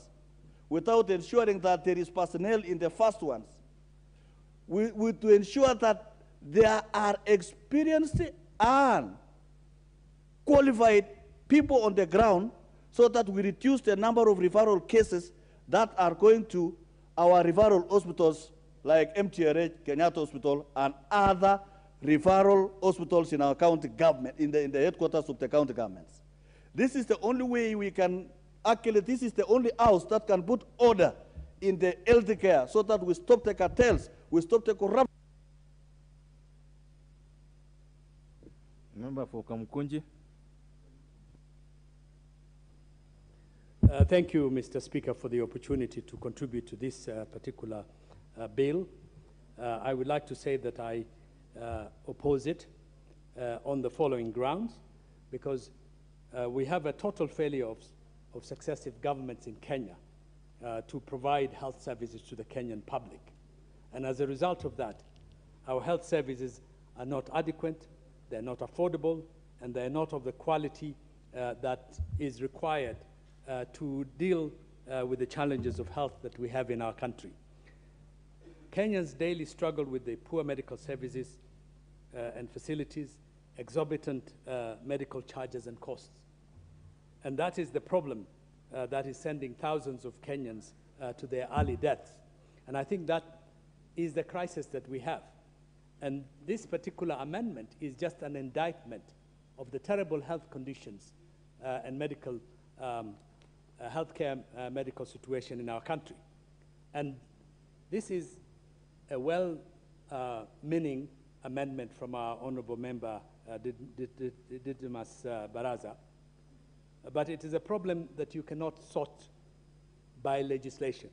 without ensuring that there is personnel in the first ones. To ensure that there are experienced and qualified people on the ground so that we reduce the number of referral cases that are going to our referral hospitals like MTRH, Kenyatta Hospital, and other referral hospitals in our county government, in the headquarters of the county governments. This is the only way we can, actually, this is the only house that can put order in the health care so that we stop the cartels, we stop the corruption. Member for Kamukunji. Thank you, Mr. Speaker, for the opportunity to contribute to this particular bill. I would like to say that I oppose it on the following grounds, because we have a total failure of successive governments in Kenya to provide health services to the Kenyan public. And as a result of that, our health services are not adequate, they're not affordable, and they're not of the quality that is required to deal with the challenges of health that we have in our country. Kenyans daily struggle with the poor medical services and facilities, exorbitant medical charges and costs. And that is the problem that is sending thousands of Kenyans to their early deaths. And I think that is the crisis that we have. And this particular amendment is just an indictment of the terrible health conditions and medical healthcare medical situation in our country. And this is a well-meaning amendment from our honorable member, Didymus Baraza. But it is a problem that you cannot sort by legislation.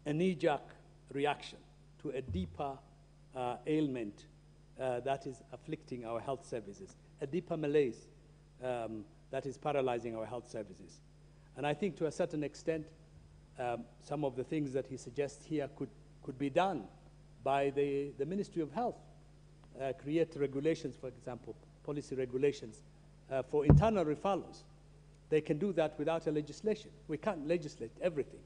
A knee-jerk reaction to a deeper ailment that is afflicting our health services, a deeper malaise that is paralyzing our health services. And I think to a certain extent, some of the things that he suggests here could be done by the Ministry of Health. Create regulations, for example, policy regulations for internal referrals. They can do that without a legislation. We can't legislate everything.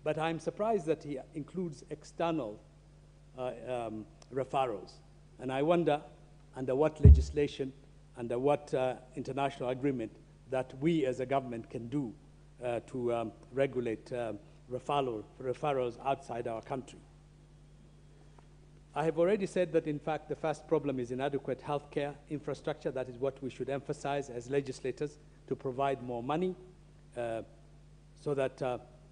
But I'm surprised that he includes external referrals. And I wonder under what legislation, under what international agreement that we as a government can do to regulate referrals outside our country. I have already said that, in fact, the first problem is inadequate healthcare infrastructure. That is what we should emphasize as legislators, to provide more money so that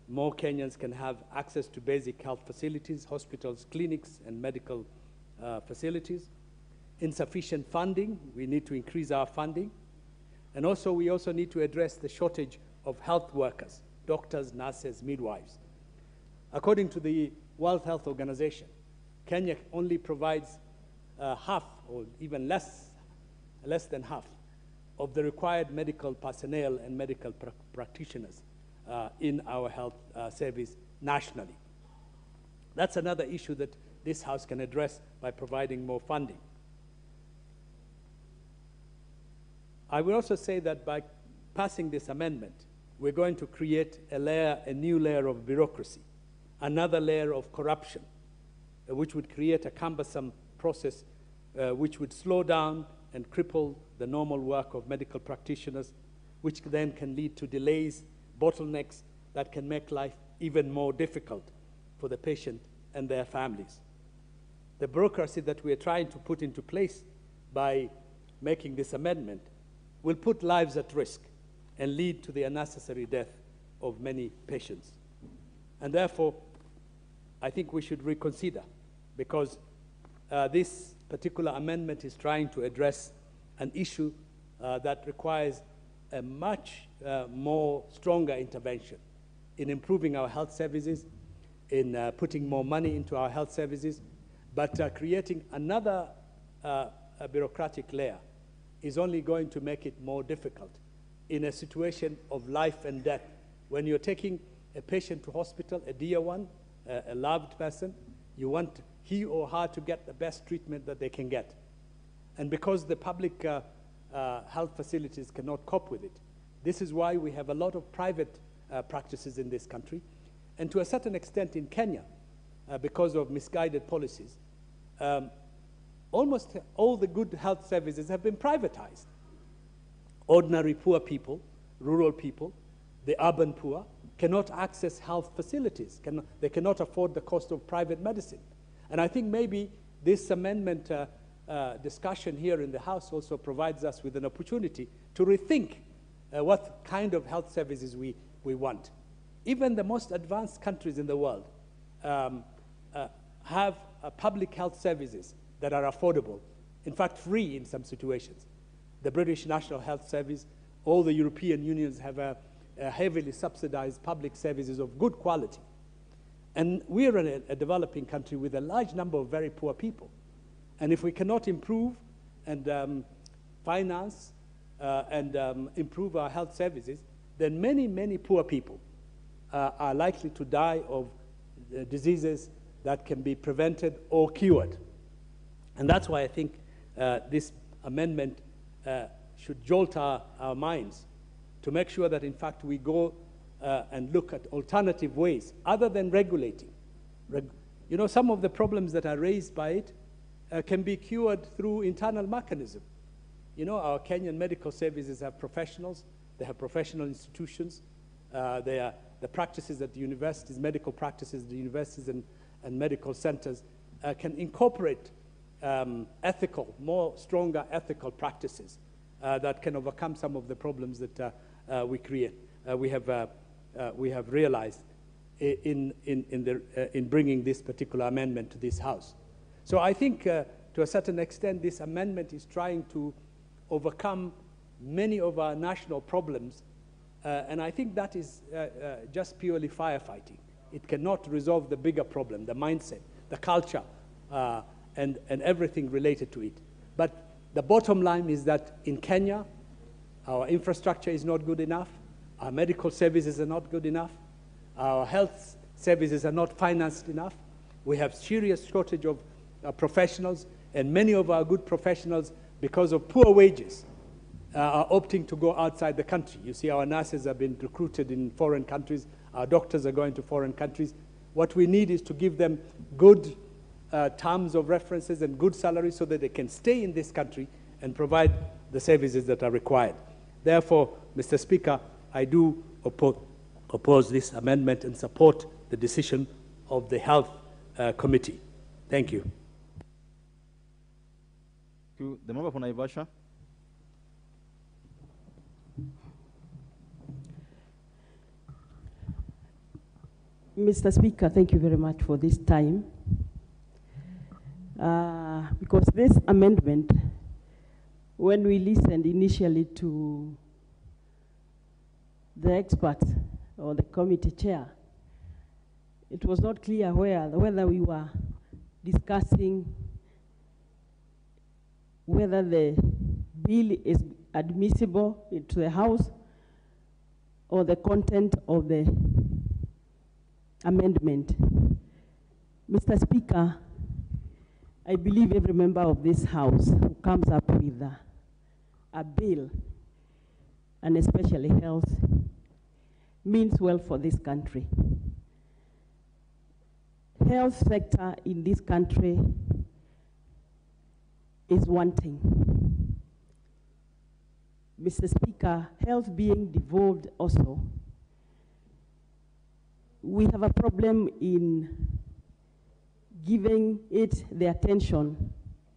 more Kenyans can have access to basic health facilities, hospitals, clinics, and medical facilities. Insufficient funding, we need to increase our funding. And also, we also need to address the shortage of health workers, doctors, nurses, midwives. According to the World Health Organization, Kenya only provides half, or even less than half, of the required medical personnel and medical practitioners in our health service nationally. That's another issue that this House can address by providing more funding. I will also say that by passing this amendment, we're going to create a new layer of bureaucracy, another layer of corruption, which would create a cumbersome process which would slow down and cripple the normal work of medical practitioners, which then can lead to delays, bottlenecks that can make life even more difficult for the patient and their families. The bureaucracy that we are trying to put into place by making this amendment will put lives at risk and lead to the unnecessary death of many patients. And therefore, I think we should reconsider, because this particular amendment is trying to address an issue that requires a much more stronger intervention in improving our health services, in putting more money into our health services, but creating another bureaucratic layer is only going to make it more difficult in a situation of life and death. When you're taking a patient to hospital, a dear one, a loved person, you want he or her to get the best treatment that they can get. And because the public health facilities cannot cope with it, this is why we have a lot of private practices in this country. And to a certain extent in Kenya, because of misguided policies, almost all the good health services have been privatized. Ordinary poor people, rural people, the urban poor, cannot access health facilities. They cannot afford the cost of private medicine. And I think maybe this amendment discussion here in the House also provides us with an opportunity to rethink what kind of health services we want. Even the most advanced countries in the world have public health services that are affordable, in fact free in some situations. The British National Health Service, all the European unions have a heavily subsidized public services of good quality. And we are a developing country with a large number of very poor people. And if we cannot improve and finance and improve our health services, then many, many poor people are likely to die of diseases that can be prevented or cured. And that's why I think this amendment should jolt our minds to make sure that, in fact, we go and look at alternative ways other than regulating. You know, some of the problems that are raised by it can be cured through internal mechanism. You know, our Kenyan medical services have professionals. They have professional institutions. The practices at the universities, medical practices at the universities and medical centers can incorporate stronger ethical practices that can overcome some of the problems that we create. We have realized in bringing this particular amendment to this House. So I think to a certain extent this amendment is trying to overcome many of our national problems, and I think that is just purely firefighting. It cannot resolve the bigger problem, the mindset, the culture, and everything related to it. But the bottom line is that in Kenya, our infrastructure is not good enough, our medical services are not good enough, our health services are not financed enough, we have serious shortage of professionals, and many of our good professionals, because of poor wages, are opting to go outside the country. You see, our nurses have been recruited in foreign countries, our doctors are going to foreign countries. What we need is to give them good terms of references and good salaries so that they can stay in this country and provide the services that are required. Therefore, Mr. Speaker, I do oppose this amendment and support the decision of the Health Committee. Thank you. The member for Naivasha. Mr. Speaker, thank you very much for this time. Because this amendment, when we listened initially to the experts or the committee chair, it was not clear whether we were discussing whether the bill is admissible into the House or the content of the amendment. Mr. Speaker, I believe every member of this House who comes up with a bill, and especially health, means well for this country. Health sector in this country is wanting. Mr. Speaker, health being devolved also, we have a problem in giving it the attention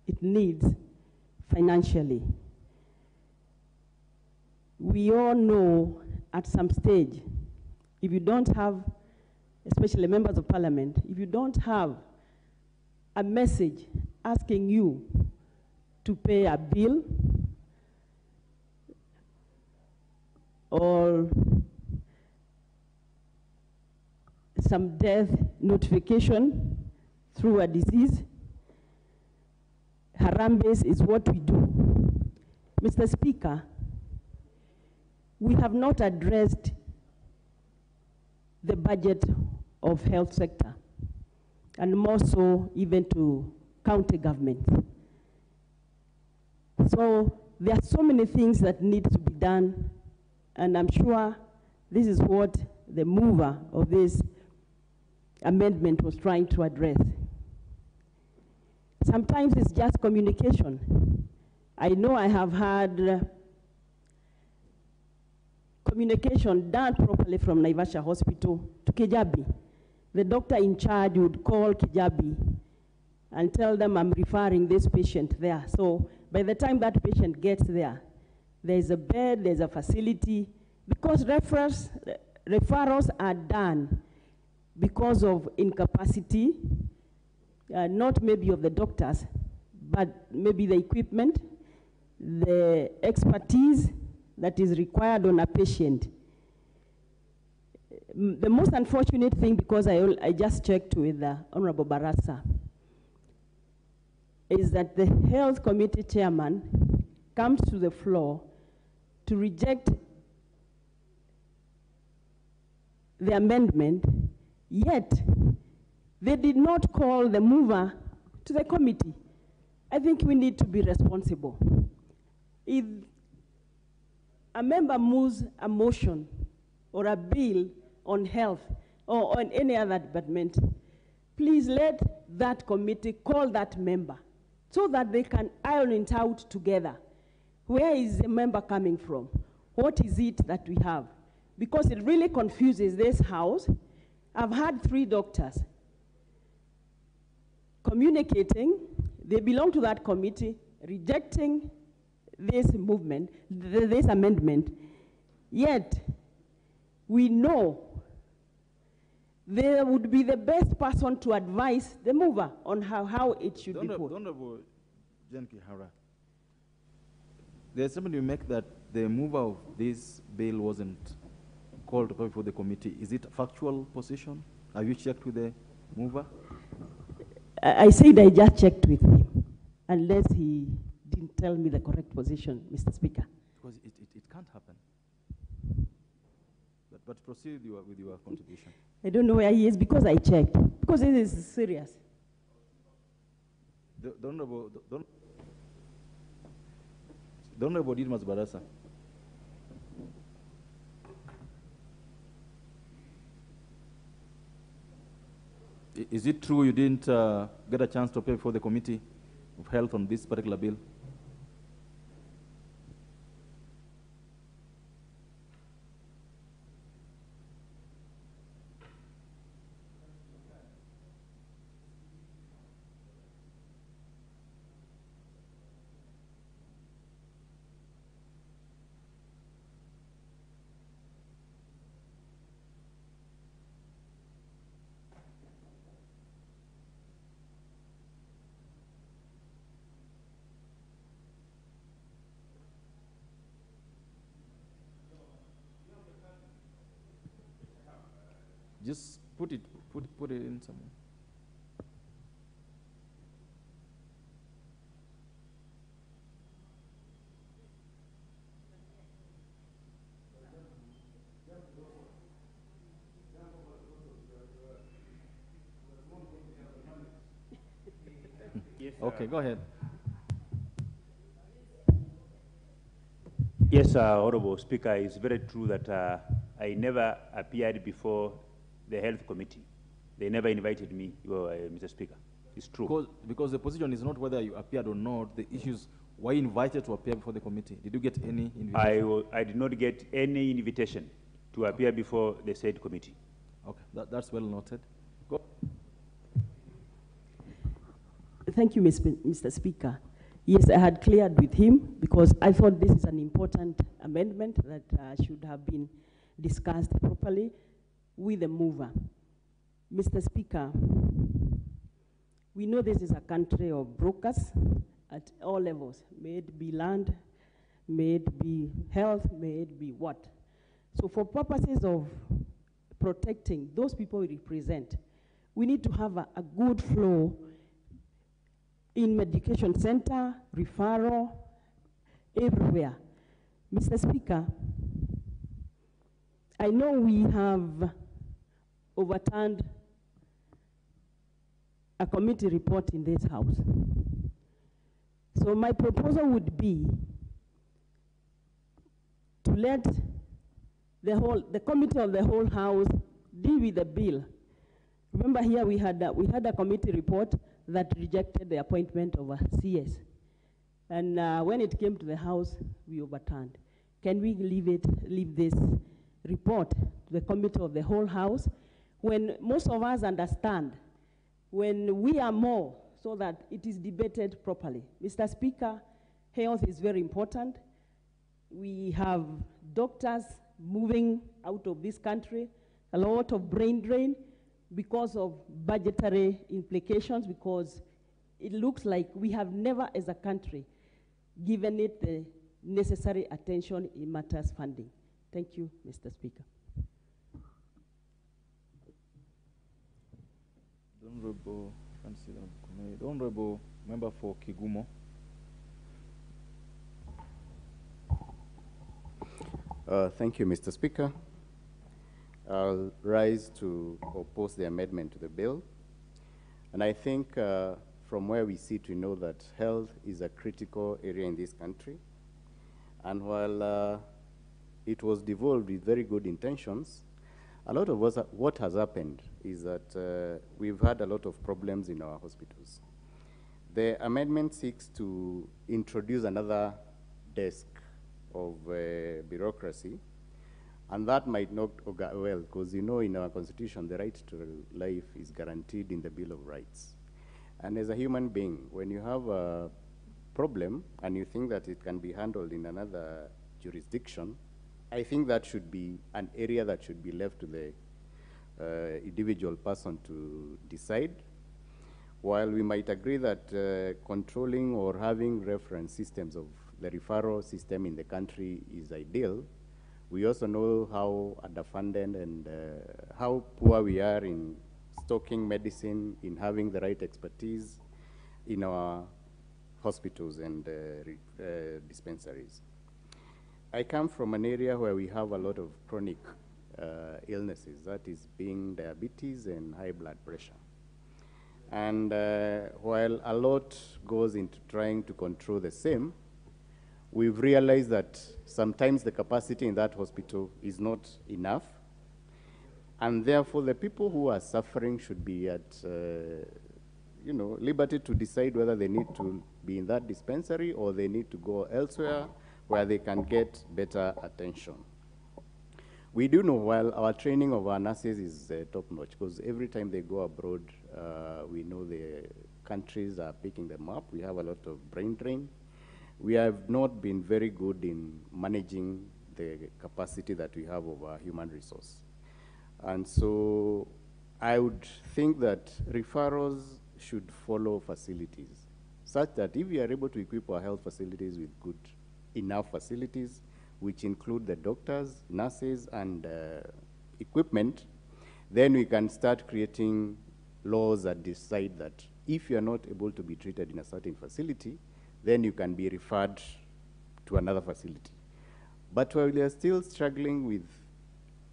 it needs financially. We all know at some stage, if you don't have, especially members of parliament, if you don't have a message asking you to pay a bill or some death notification through a disease, Harambes is what we do. Mr. Speaker, we have not addressed the budget of health sector, and more so even to county governments. So there are so many things that need to be done, and I'm sure this is what the mover of this amendment was trying to address. Sometimes it's just communication. I know I have had communication done properly from Naivasha Hospital to Kijabi. The doctor in charge would call Kijabi and tell them I'm referring this patient there. So by the time that patient gets there, there's a bed, there's a facility, because referrals are done because of incapacity, not maybe of the doctors, but maybe the equipment, the expertise that is required on a patient. The most unfortunate thing, because I just checked with Honorable Barasa, is that the health committee chairman comes to the floor to reject the amendment, yet they did not call the mover to the committee. I think we need to be responsible. If a member moves a motion or a bill on health or on any other department, please let that committee call that member so that they can iron it out together. Where is the member coming from? What is it that we have? Because it really confuses this House. I've had 3 doctors communicating, they belong to that committee, rejecting this movement, this amendment, yet we know they would be the best person to advise the mover on how it should be put. Honorable Jen Kihara, there's somebody who make that the mover of this bill wasn't called to come before the committee. Is it a factual position? Have you checked with the mover? I said I just checked with him, unless he didn't tell me the correct position, Mr. Speaker. Because it can't happen. But proceed with your contribution. I don't know where he is because I checked. Because this is serious. The Honorable Didmas Barasa. Is it true you didn't get a chance to appear before the Committee of Health on this particular bill? Just put it in somewhere. Yes, Okay, go ahead. Yes, Honorable Speaker, it's very true that I never appeared before the Health Committee. They never invited me, Mr. Speaker. It's true. Because the position is not whether you appeared or not. The issue is, were you invited to appear before the committee? Did you get any invitation? I did not get any invitation to appear before the said committee. Okay, that's well noted. Go. Thank you, Mr. Speaker. Yes, I had cleared with him because I thought this is an important amendment that should have been discussed properly with the mover. Mr. Speaker, we know this is a country of brokers at all levels, may it be land, may it be health, may it be what. So for purposes of protecting those people we represent, we need to have a good flow in medication center, referral, everywhere. Mr. Speaker, I know we have overturned a committee report in this house. So my proposal would be to let the committee of the whole house deal with the bill. Remember here we had a committee report that rejected the appointment of a CS. And when it came to the House, we overturned. Can we leave this report to the committee of the whole House when most of us understand when we are more so that it is debated properly? Mr. Speaker, health is very important. We have doctors moving out of this country, a lot of brain drain, because of budgetary implications, because it looks like we have never as a country given it the necessary attention in matters funding. Thank you, Mr. Speaker. The Honorable Member for Kigumo. Thank you, Mr. Speaker. I'll rise to oppose the amendment to the bill. And I think from where we sit, we know that health is a critical area in this country. And while it was devolved with very good intentions, a lot of what has happened is that we've had a lot of problems in our hospitals. The amendment seeks to introduce another desk of bureaucracy. And that might not go well, because you know in our constitution, the right to life is guaranteed in the Bill of Rights. And as a human being, when you have a problem and you think that it can be handled in another jurisdiction, I think that should be an area that should be left to the individual person to decide. While we might agree that controlling or having reference systems of the referral system in the country is ideal, we also know how underfunded and how poor we are in stocking medicine, in having the right expertise in our hospitals and dispensaries. I come from an area where we have a lot of chronic illnesses, that is being diabetes and high blood pressure. And while a lot goes into trying to control the same, we've realized that sometimes the capacity in that hospital is not enough, and therefore the people who are suffering should be at liberty to decide whether they need to be in that dispensary or they need to go elsewhere where they can get better attention. We do know while our training of our nurses is top-notch, because every time they go abroad, we know the countries are picking them up. We have a lot of brain drain. We have not been very good in managing the capacity that we have of our human resource. And so I would think that referrals should follow facilities, such that if we are able to equip our health facilities with good enough facilities, which include the doctors, nurses, and equipment, then we can start creating laws that decide that if you're not able to be treated in a certain facility, then you can be referred to another facility. But while we are still struggling with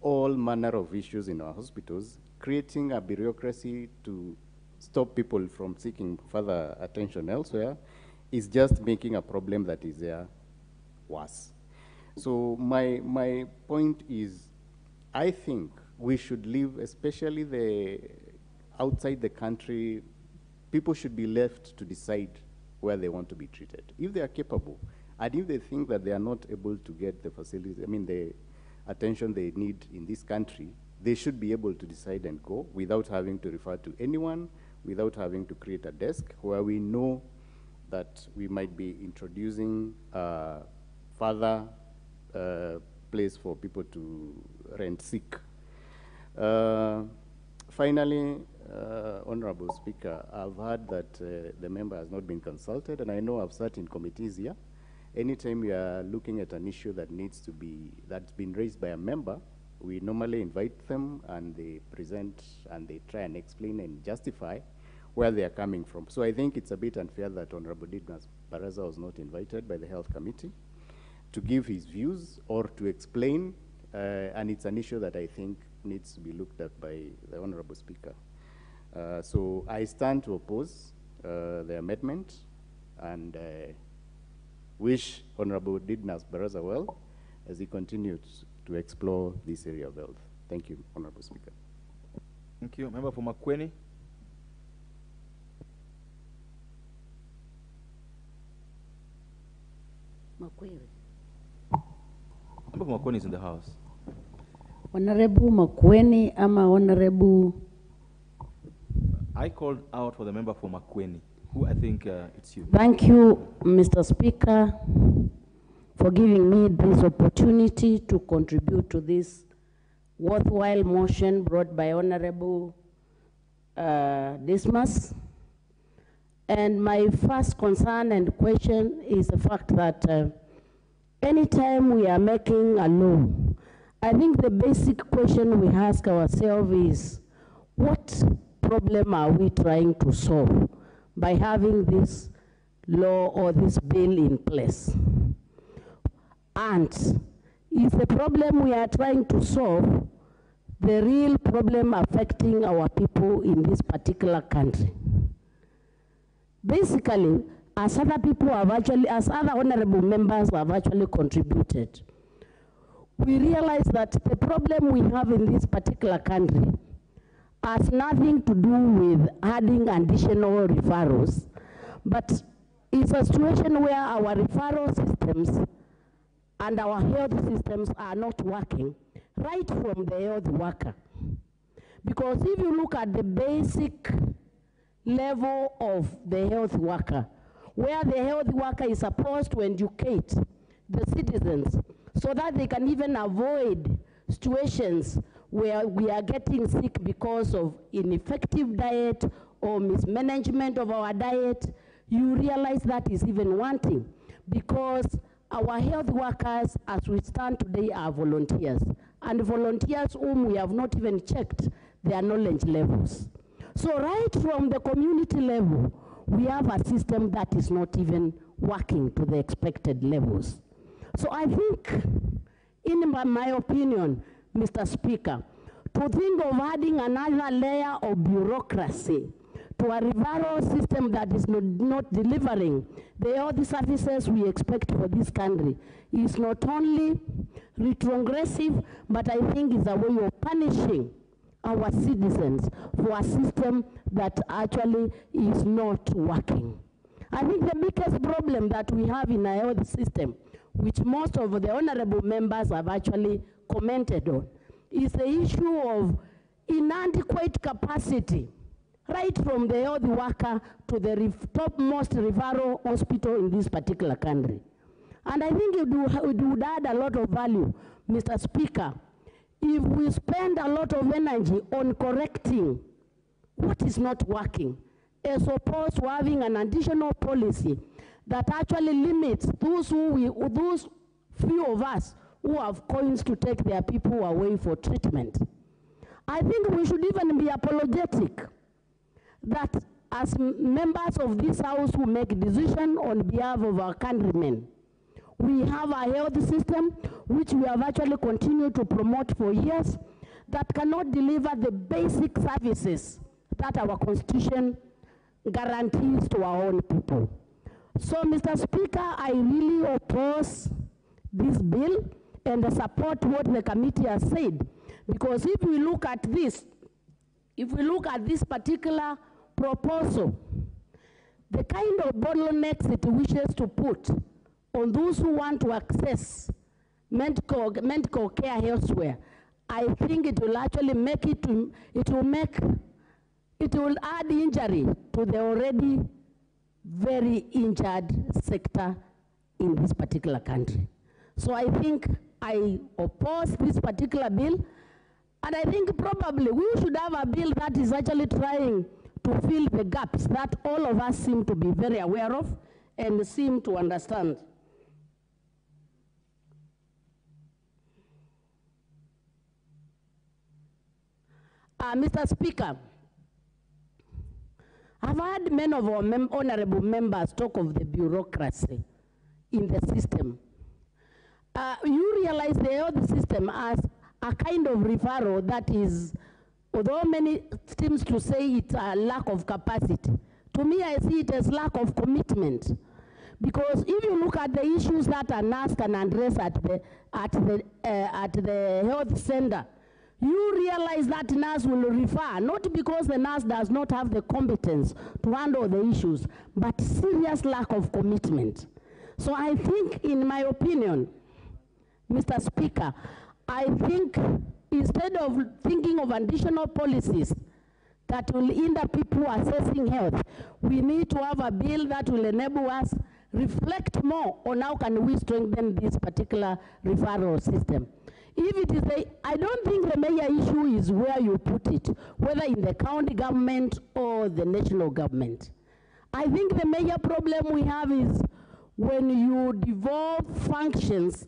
all manner of issues in our hospitals, creating a bureaucracy to stop people from seeking further attention elsewhere is just making a problem that is there worse. So my point is, I think we should leave, especially the outside the country, people should be left to decide where they want to be treated. If they are capable, and if they think that they are not able to get the facilities, the attention they need in this country, they should be able to decide and go without having to refer to anyone, without having to create a desk where we know that we might be introducing further place for people to rent sick. Finally, Honorable Speaker, I've heard that the member has not been consulted, and I know I've sat in committees here. Anytime we are looking at an issue that that's been raised by a member, we normally invite them and they present and they try and explain and justify where they are coming from. So I think it's a bit unfair that Honorable Didmas Baraza was not invited by the Health Committee to give his views or to explain, and it's an issue that I think needs to be looked at by the Honorable Speaker. So I stand to oppose the amendment and wish Honorable Didmas Baraza well as he continues to explore this area of health. Thank you, Honorable Speaker. Thank you. Member for Makueni. Member for Makueni is in the house. Honorable Makueni ama Honorable? I called out for the member for Makueni, who I think it's you. Thank you, Mr. Speaker, for giving me this opportunity to contribute to this worthwhile motion brought by Honorable Dismas. And my first concern and question is the fact that anytime we are making a law, I think the basic question we ask ourselves is, what problem are we trying to solve by having this law or this bill in place? And is the problem we are trying to solve the real problem affecting our people in this particular country? Basically, as other people have actually, as other honorable members have actually contributed, we realize that the problem we have in this particular country has nothing to do with adding additional referrals, but it's a situation where our referral systems and our health systems are not working right from the health worker. Because if you look at the basic level of the health worker, where the health worker is supposed to educate the citizens so that they can even avoid situations where we are getting sick because of ineffective diet or mismanagement of our diet, you realize that is even wanting, because our health workers, as we stand today, are volunteers, and volunteers whom we have not even checked their knowledge levels. So right from the community level, we have a system that is not even working to the expected levels. So I think, in my opinion, Mr. Speaker, to think of adding another layer of bureaucracy to a referral system that is not delivering the health services we expect for this country is not only retrogressive, but I think is a way of punishing our citizens for a system that actually is not working. I think the biggest problem that we have in our health system, which most of the honorable members have actually commented on, is the issue of inadequate capacity, right from the health worker to the topmost referral hospital in this particular country. And I think it would add a lot of value, Mr. Speaker, if we spend a lot of energy on correcting what is not working, as opposed to having an additional policy that actually limits those few of us who have coins to take their people away for treatment. I think we should even be apologetic that as members of this house who make decisions on behalf of our countrymen, we have a health system which we have actually continued to promote for years that cannot deliver the basic services that our Constitution guarantees to our own people. So, Mr. Speaker, I really oppose this bill and support what the committee has said, because if we look at this particular proposal, the kind of bottlenecks it wishes to put on those who want to access medical care elsewhere, I think it will actually make it will add injury to the already very injured sector in this particular country. So I think I oppose this particular bill, and I think probably we should have a bill that is actually trying to fill the gaps that all of us seem to be very aware of and seem to understand. Mr. Speaker, I've heard many of our honorable members talk of the bureaucracy in the system. You realize the health system as a kind of referral that is, although many seems to say it's a lack of capacity, to me I see it as lack of commitment. Because if you look at the issues that a nurse can address at the health center, you realize that nurse will refer, not because the nurse does not have the competence to handle the issues, but serious lack of commitment. So I think, in my opinion, Mr. Speaker, I think instead of thinking of additional policies that will hinder people assessing health, we need to have a bill that will enable us reflect more on how can we strengthen this particular referral system. If it is I don't think the major issue is where you put it, whether in the county government or the national government. I think the major problem we have is when you devolve functions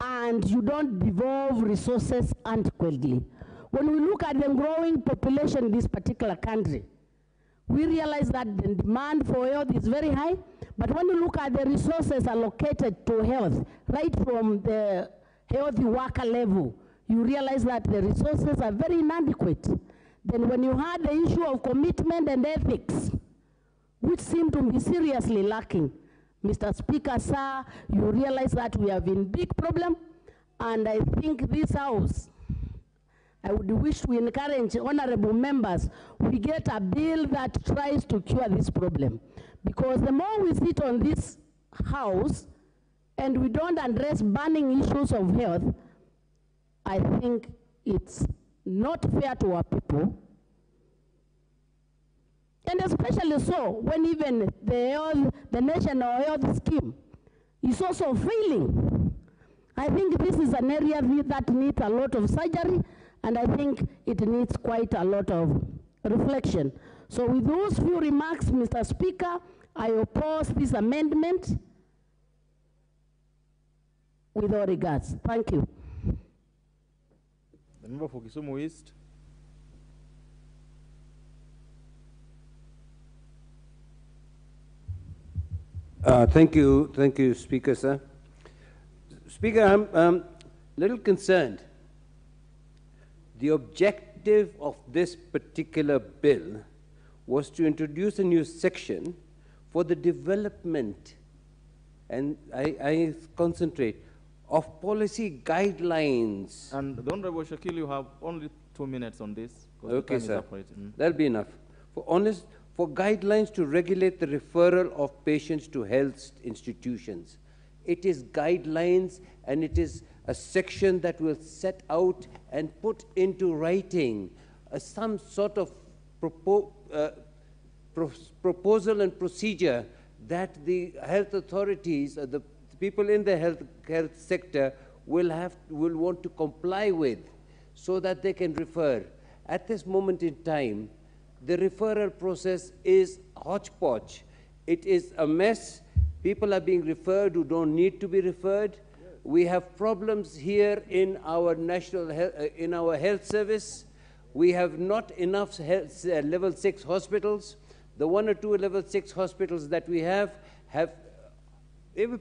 and you don't devolve resources adequately. When we look at the growing population in this particular country, we realize that the demand for health is very high, but when you look at the resources allocated to health, right from the healthy worker level, you realize that the resources are very inadequate. Then when you had the issue of commitment and ethics, which seem to be seriously lacking, Mr. Speaker, sir, you realize that we have in big problem, and I think this House, I would wish to encourage honorable members, we get a bill that tries to cure this problem. Because the more we sit on this House and we don't address burning issues of health, I think it's not fair to our people. And especially so when even the national health scheme is also failing. I think this is an area that needs a lot of surgery, and I think it needs quite a lot of reflection. So with those few remarks, Mr. Speaker, I oppose this amendment with all regards. Thank you. The member for Kisumu East. Thank you, Speaker, sir. Speaker, I'm a little concerned. The objective of this particular bill was to introduce a new section for the development, and I concentrate, of policy guidelines. And the Honorable Shakil, you have only 2 minutes on this. Okay, sir. That'll be enough. For guidelines to regulate the referral of patients to health institutions. It is guidelines, and it is a section that will set out and put into writing some sort of proposal and procedure that the health authorities, the people in the health sector will want to comply with, so that they can refer. At this moment in time, the referral process is hodgepodge. It is a mess. People are being referred who don't need to be referred. We have problems here in our national in our health service. We have not enough level 6 hospitals. The 1 or 2 level 6 hospitals that we have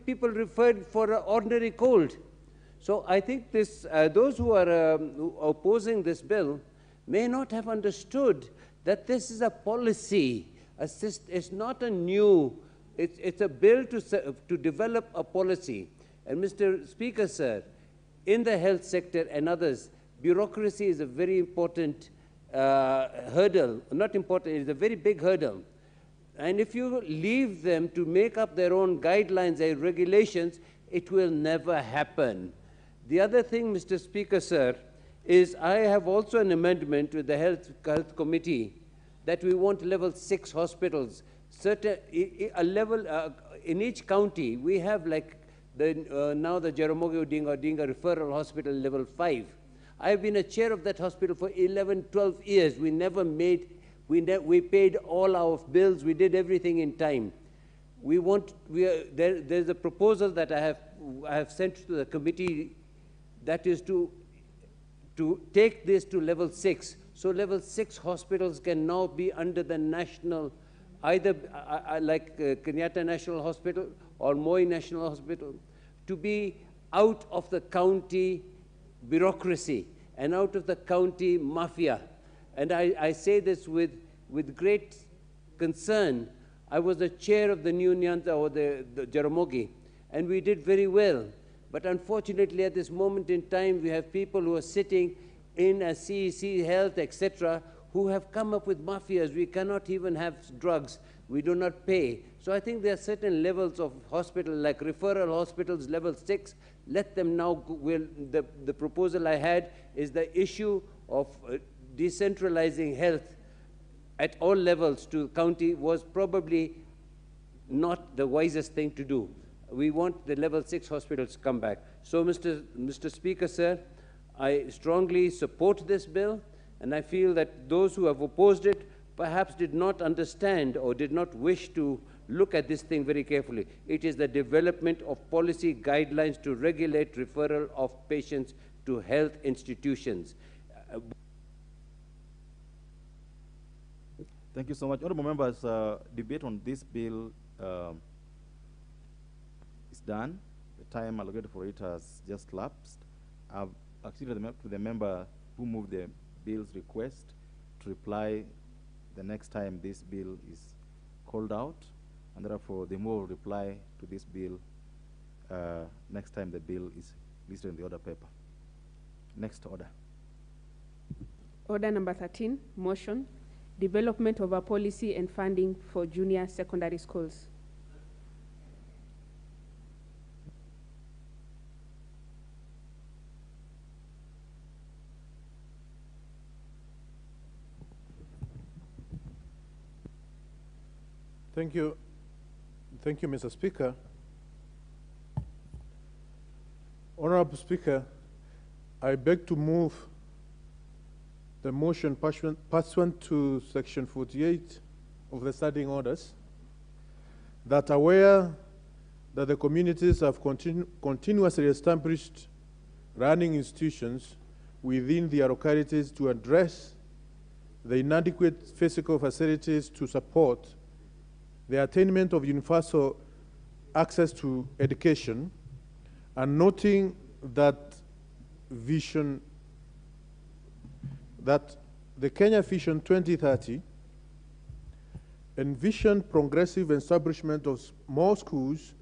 people referred for an ordinary cold. So I think this, those who are opposing this bill may not have understood that this is a policy. It's not a new, it's a bill to develop a policy. And Mr. Speaker, sir, in the health sector and others, bureaucracy is a very important hurdle. Not important, it's a very big hurdle. And if you leave them to make up their own guidelines and regulations, it will never happen. The other thing, Mr. Speaker, sir, is I have also an amendment with the Health Committee that we want level 6 hospitals. A level, in each county, we have like now the Jaramogi Odinga Referral Hospital level 5. I've been a chair of that hospital for 11, 12 years. We never made, we paid all our bills. We did everything in time. There's a proposal that I have sent to the committee that is to take this to level 6. So level 6 hospitals can now be under the national, either like Kenyatta National Hospital or Moi National Hospital, to be out of the county bureaucracy and out of the county mafia. And I say this with great concern. I was the chair of the New Nyanza, or the Jaramogi, and we did very well. But unfortunately, at this moment in time, we have people who are sitting in a CEC Health, etc., who have come up with mafias. We cannot even have drugs. We do not pay. So I think there are certain levels of hospital, like referral hospitals, level 6. Let them now, the proposal I had is the issue of decentralizing health at all levels to county was probably not the wisest thing to do. We want the level 6 hospitals to come back. So, Mr. Speaker, sir, I strongly support this bill, and I feel that those who have opposed it perhaps did not understand or did not wish to look at this thing very carefully. It is the development of policy guidelines to regulate referral of patients to health institutions. Thank you so much. Honorable members, debate on this bill is done. The time allocated for it has just lapsed. I've acceded to the member who moved the bill's request to reply the next time this bill is called out, and therefore the more reply to this bill next time the bill is listed in the order paper. Next order. Order number 13, motion, development of a policy and funding for junior secondary schools. Thank you. Thank you, Mr. Speaker. Honorable Speaker, I beg to move the motion pursuant to Section 48 of the standing orders, that aware that the communities have continuously established running institutions within their localities to address the inadequate physical facilities to support the attainment of universal access to education, and noting that the Kenya Vision 2030 envision progressive establishment of more schools,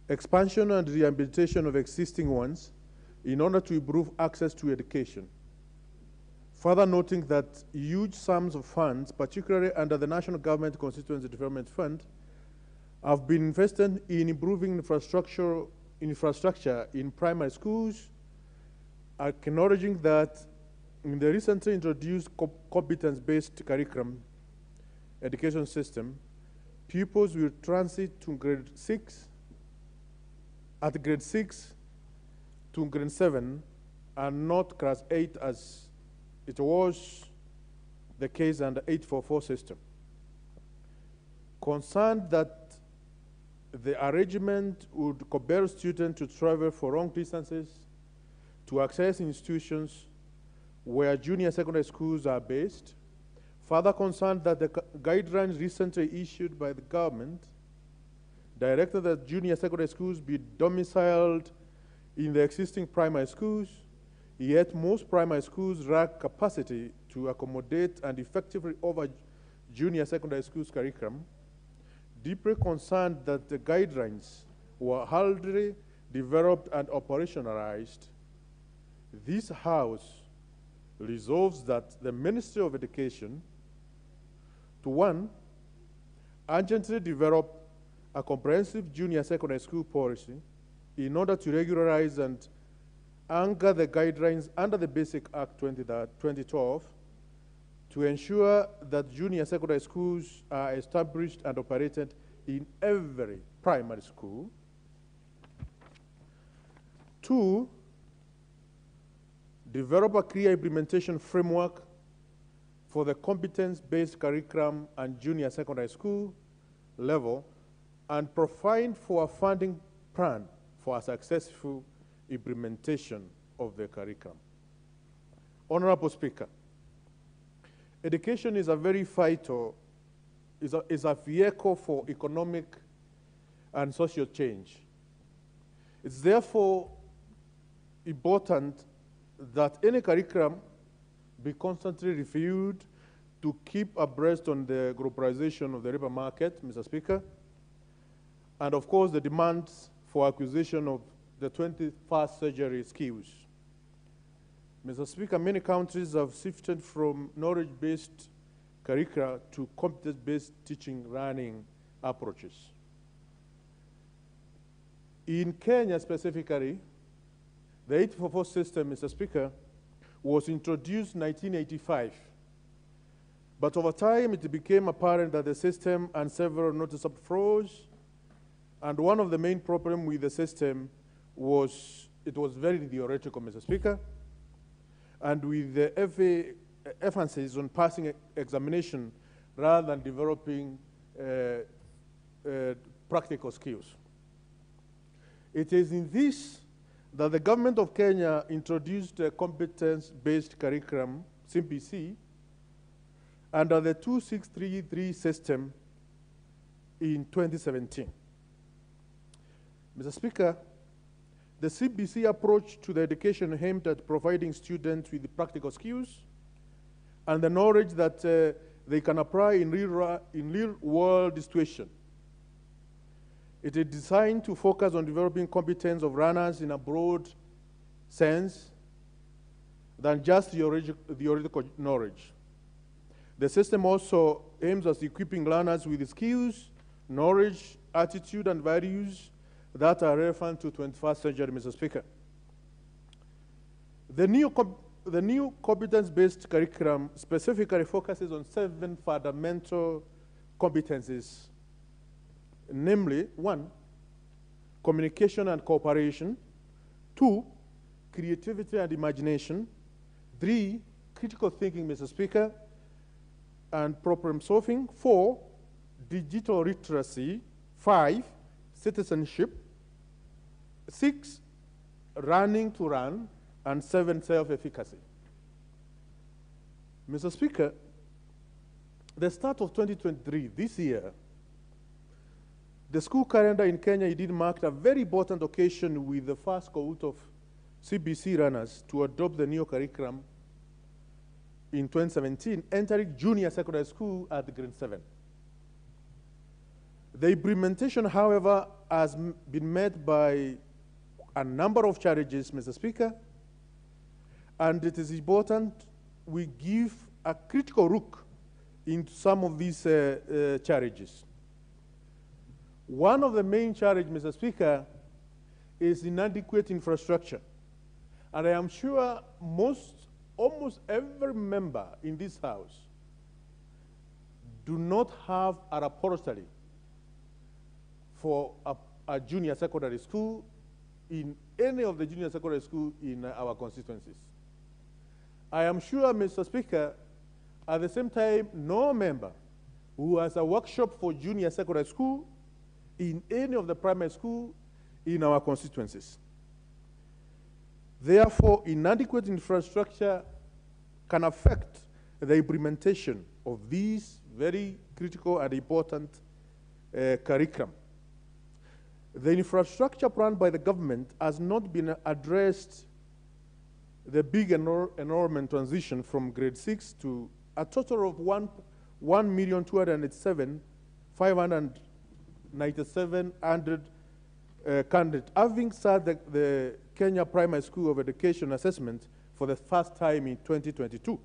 expansion and rehabilitation of existing ones in order to improve access to education. Further noting that huge sums of funds, particularly under the National Government Constituency Development Fund, have been invested in improving infrastructure in primary schools, acknowledging that in the recently introduced competence-based curriculum education system, pupils will transit to grade 6 to grade 7 and not class 8 as it was the case under 844 system. Concerned that the arrangement would compel students to travel for long distances to access institutions where junior secondary schools are based. Further concerned that the guidelines recently issued by the government directed that junior secondary schools be domiciled in the existing primary schools, yet most primary schools lack capacity to accommodate and effectively offer junior secondary schools curriculum. Deeply concerned that the guidelines were hardly developed and operationalized, this House resolves that the Ministry of Education to, one, urgently develop a comprehensive junior secondary school policy in order to regularize and anchor the guidelines under the Basic Act 2012 to ensure that junior secondary schools are established and operated in every primary school. Two, develop a clear implementation framework for the competence-based curriculum and junior secondary school level and provide for a funding plan for a successful implementation of the curriculum. Honorable Speaker, education is a very vital, is a vehicle for economic and social change. It's therefore important that any curriculum be constantly reviewed to keep abreast on the globalization of the labor market, Mr. Speaker, and of course the demands for acquisition of the 21st century skills. Mr. Speaker, many countries have shifted from knowledge-based curricula to competence-based teaching learning approaches. In Kenya specifically, the 844 system, Mr. Speaker, was introduced in 1985. But over time, it became apparent that the system had several noticeable flaws, and one of the main problems with the system was it was very theoretical, Mr. Speaker, and with the emphasis on passing examination rather than developing practical skills. It is in this that the government of Kenya introduced a competence-based curriculum, CBC, under the 2633 system in 2017. Mr. Speaker, the CBC approach to the education aimed at providing students with the practical skills and the knowledge that they can apply in real-world situations. It is designed to focus on developing competence of learners in a broad sense than just theoretical knowledge. The system also aims at equipping learners with the skills, knowledge, attitude, and values that are relevant to 21st century, Mr. Speaker. The new competence-based curriculum specifically focuses on 7 fundamental competencies, namely, 1, communication and cooperation, 2, creativity and imagination, 3, critical thinking, Mr. Speaker, and problem solving, 4, digital literacy, 5, citizenship, 6, running to run, and 7, self-efficacy. Mr. Speaker, the start of 2023, this year, the school calendar in Kenya indeed marked a very important occasion with the first cohort of CBC runners to adopt the new curriculum in 2017, entering junior secondary school at grade 7. The implementation, however, has been met by a number of challenges, Mr. Speaker, and it is important we give a critical look into some of these challenges. One of the main challenges, Mr. Speaker, is inadequate infrastructure. And I am sure almost every member in this House do not have a laboratory for a junior secondary school in any of the junior secondary schools in our constituencies. I am sure, Mr. Speaker, at the same time, no member who has a workshop for junior secondary school in any of the primary schools in our constituencies. Therefore, inadequate infrastructure can affect the implementation of these very critical and important curriculum. The infrastructure plan by the government has not been addressed the big enrollment transition from grade 6 to a total of 1,287,597 candidates, having started the Kenya Primary School of Education assessment for the first time in 2022.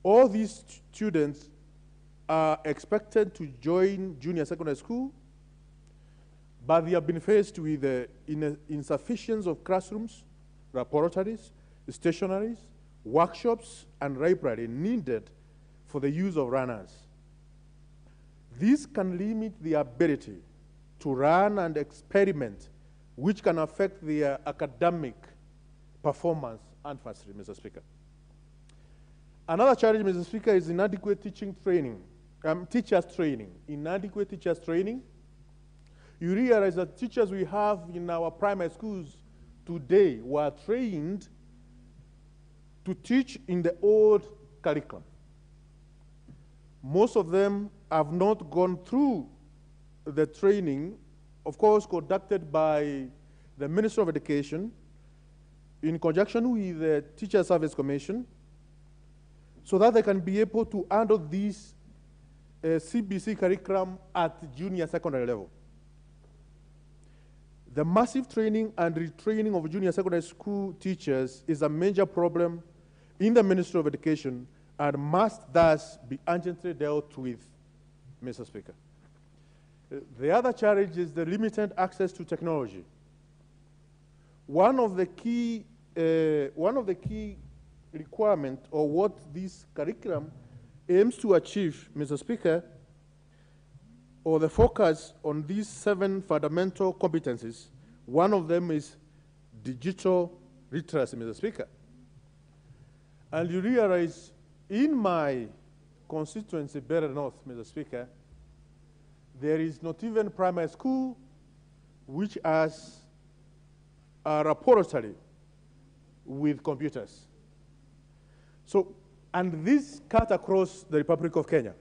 All these students are expected to join junior secondary school, but they have been faced with insufficiency of classrooms, laboratories, stationaries, workshops, and library needed for the use of runners. This can limit the ability to run and experiment, which can affect their academic performance adversely, Mr. Speaker. Another challenge, Mr. Speaker, is inadequate teachers training. Inadequate teachers training. You realize that teachers we have in our primary schools today were trained to teach in the old curriculum. Most of them have not gone through the training, of course, conducted by the Ministry of Education in conjunction with the Teacher Service Commission, so that they can be able to handle this CBC curriculum at junior secondary level. The massive training and retraining of junior secondary school teachers is a major problem in the Ministry of Education and must thus be urgently dealt with, Mr. Speaker. The other challenge is the limited access to technology. One of the key requirements, or what this curriculum aims to achieve, Mr. Speaker, or the focus on these 7 fundamental competencies, one of them is digital literacy, Mr. Speaker. And you realize in my constituency, Better North, Mr. Speaker, there is not even primary school which has a laboratory with computers. So, and this cut across the Republic of Kenya.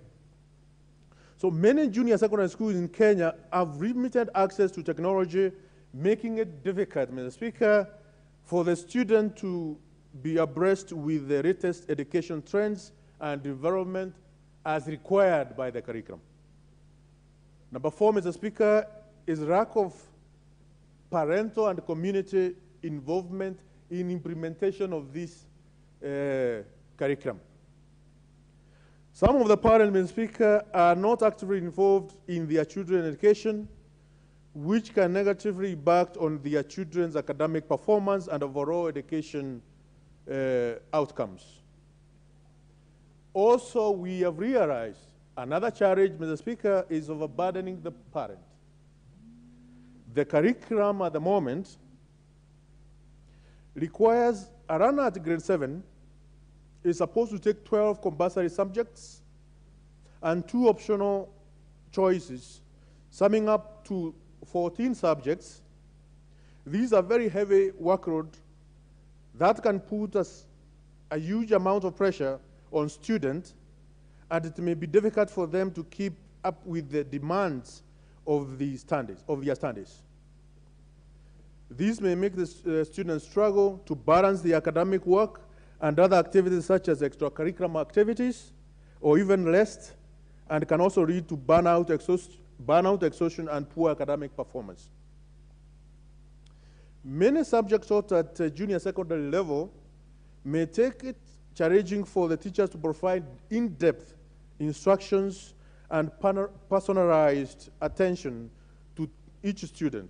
So many junior secondary schools in Kenya have limited access to technology, making it difficult, Mr. Speaker, for the student to be abreast with the latest education trends and development as required by the curriculum. Number 4, Mr. Speaker, is lack of parental and community involvement in implementation of this curriculum. Some of the parents, Mr. Speaker, are not actively involved in their children's education, which can negatively impact on their children's academic performance and overall education outcomes. Also, we have realized another challenge, Mr. Speaker, is overburdening the parent. The curriculum at the moment requires a runner at grade 7 is supposed to take 12 compulsory subjects and 2 optional choices, summing up to 14 subjects. These are very heavy workload that can put us a huge amount of pressure on students, and it may be difficult for them to keep up with the demands of their studies. This may make the students struggle to balance the academic work and other activities such as extracurricular activities, or even rest, and can also lead to burnout, exhaustion, and poor academic performance. Many subjects taught at junior secondary level may take it challenging for the teachers to provide in-depth instructions and personalized attention to each student.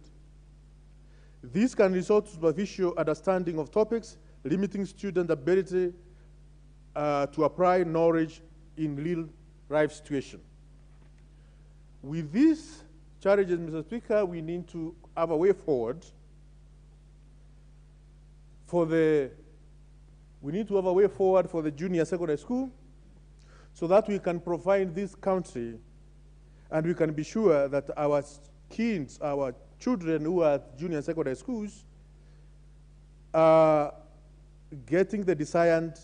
This can result in superficial understanding of topics, limiting student ability to apply knowledge in real-life situations. With these challenges, Mr. Speaker, we need to have a way forward for the junior secondary school so that we can provide this country and we can be sure that our kids, our children who are at junior secondary schools are getting the desired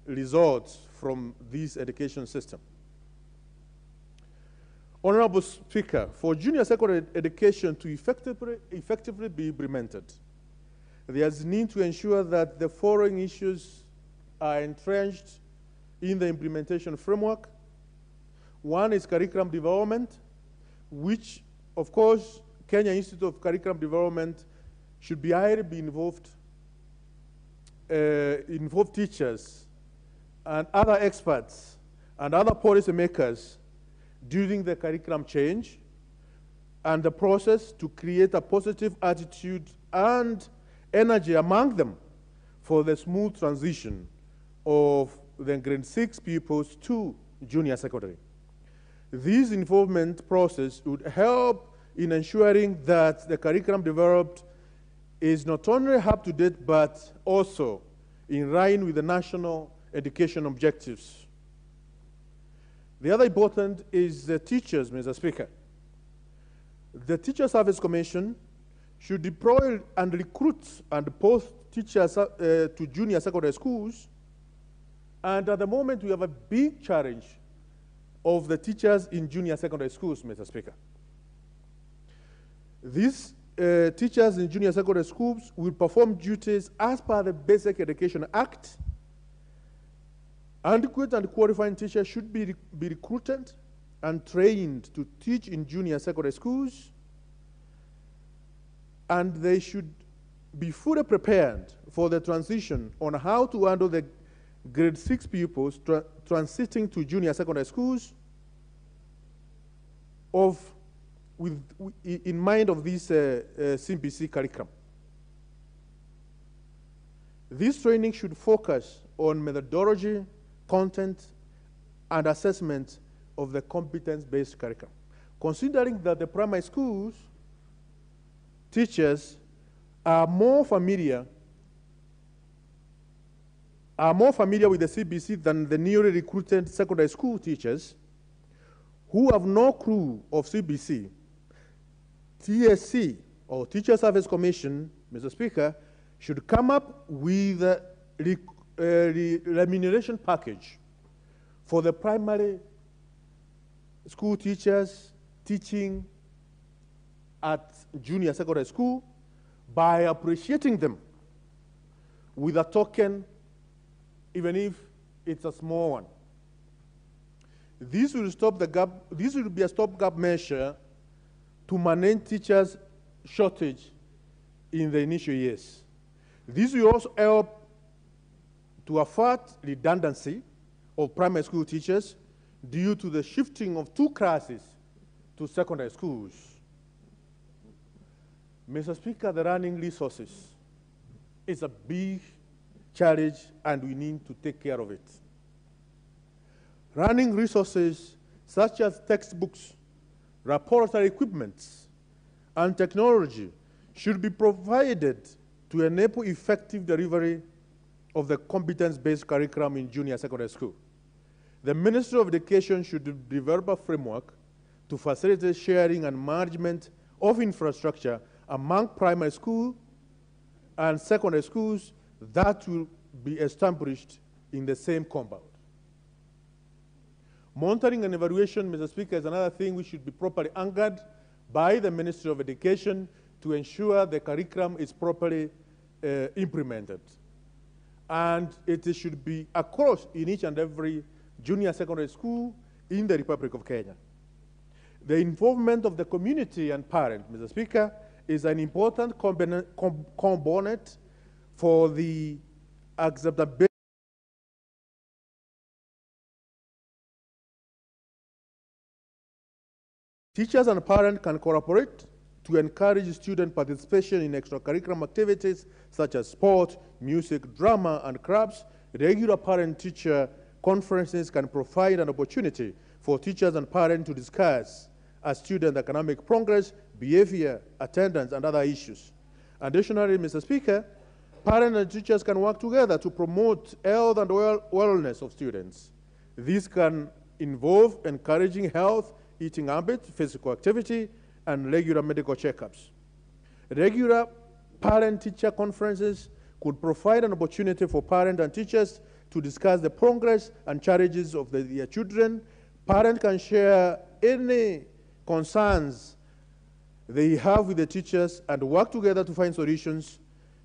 results from this education system. Honorable Speaker, for junior secondary education to effectively be implemented, there is need to ensure that the following issues are entrenched in the implementation framework. One is curriculum development, which, of course, Kenya Institute of Curriculum Development should be highly involved teachers and other experts and other policy makers during the curriculum change and the process to create a positive attitude and energy among them for the smooth transition of the grade 6 pupils to junior secondary. This involvement process would help in ensuring that the curriculum developed is not only up to date but also in line with the national education objectives. The other important is the teachers, Mr. Speaker. The Teacher Service Commission should deploy and recruit and post teachers to junior secondary schools. And at the moment, we have a big challenge of the teachers in junior secondary schools, Mr. Speaker. These teachers in junior secondary schools will perform duties as per the Basic Education Act. Adequate and qualifying teachers should be recruited and trained to teach in junior secondary schools, and they should be fully prepared for the transition on how to handle the grade 6 pupils transiting to junior secondary schools in mind of this CBC curriculum. This training should focus on methodology, content, and assessment of the competence-based curriculum. Considering that the primary schools teachers are more familiar with the CBC than the newly recruited secondary school teachers who have no clue of CBC, TSC, or Teacher Service Commission, Mr. Speaker, should come up with a remuneration package for the primary school teachers teaching at junior secondary school by appreciating them with a token, even if it's a small one. This will stop the gap. This will be a stopgap measure to manage teachers' shortage in the initial years. This will also help to avert redundancy of primary school teachers due to the shifting of 2 classes to secondary schools. Mr. Speaker, the running resources is a big challenge and we need to take care of it. Running resources such as textbooks, laboratory equipment, and technology should be provided to enable effective delivery of the competence-based curriculum in junior secondary school. The Ministry of Education should develop a framework to facilitate sharing and management of infrastructure among primary school and secondary schools that will be established in the same compound. Monitoring and evaluation, Mr. Speaker, is another thing which should be properly anchored by the Ministry of Education to ensure the curriculum is properly implemented. And it should be across in each and every junior secondary school in the Republic of Kenya. The involvement of the community and parents, Mr. Speaker, is an important component for the acceptability. Teachers and parents can cooperate to encourage student participation in extracurricular activities such as sport, music, drama, and clubs. Regular parent-teacher conferences can provide an opportunity for teachers and parents to discuss a student academic progress, behavior, attendance, and other issues. Additionally, Mr. Speaker, parents and teachers can work together to promote health and wellness of students. This can involve encouraging health, eating habits, physical activity, and regular medical checkups. Regular parent-teacher conferences could provide an opportunity for parents and teachers to discuss the progress and challenges of their children. Parents can share any concerns they have with the teachers and work together to find solutions.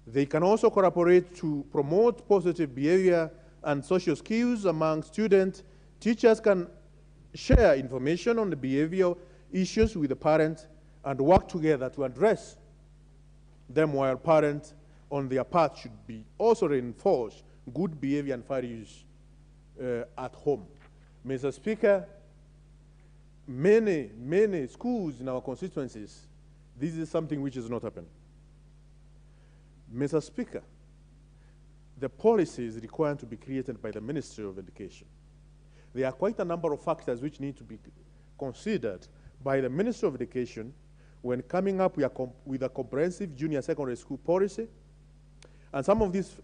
They can also cooperate to promote positive behavior and social skills among students. Teachers can share information on the behavioral issues with the parents and work together to address them, while parents on their part should be also reinforce good behavior and values at home. Mr. Speaker, many schools in our constituencies, this is something which is not happening. Mr. Speaker, the policy is required to be created by the Ministry of Education. There are quite a number of factors which need to be considered by the Ministry of Education when coming up with a comprehensive junior secondary school policy. And some of these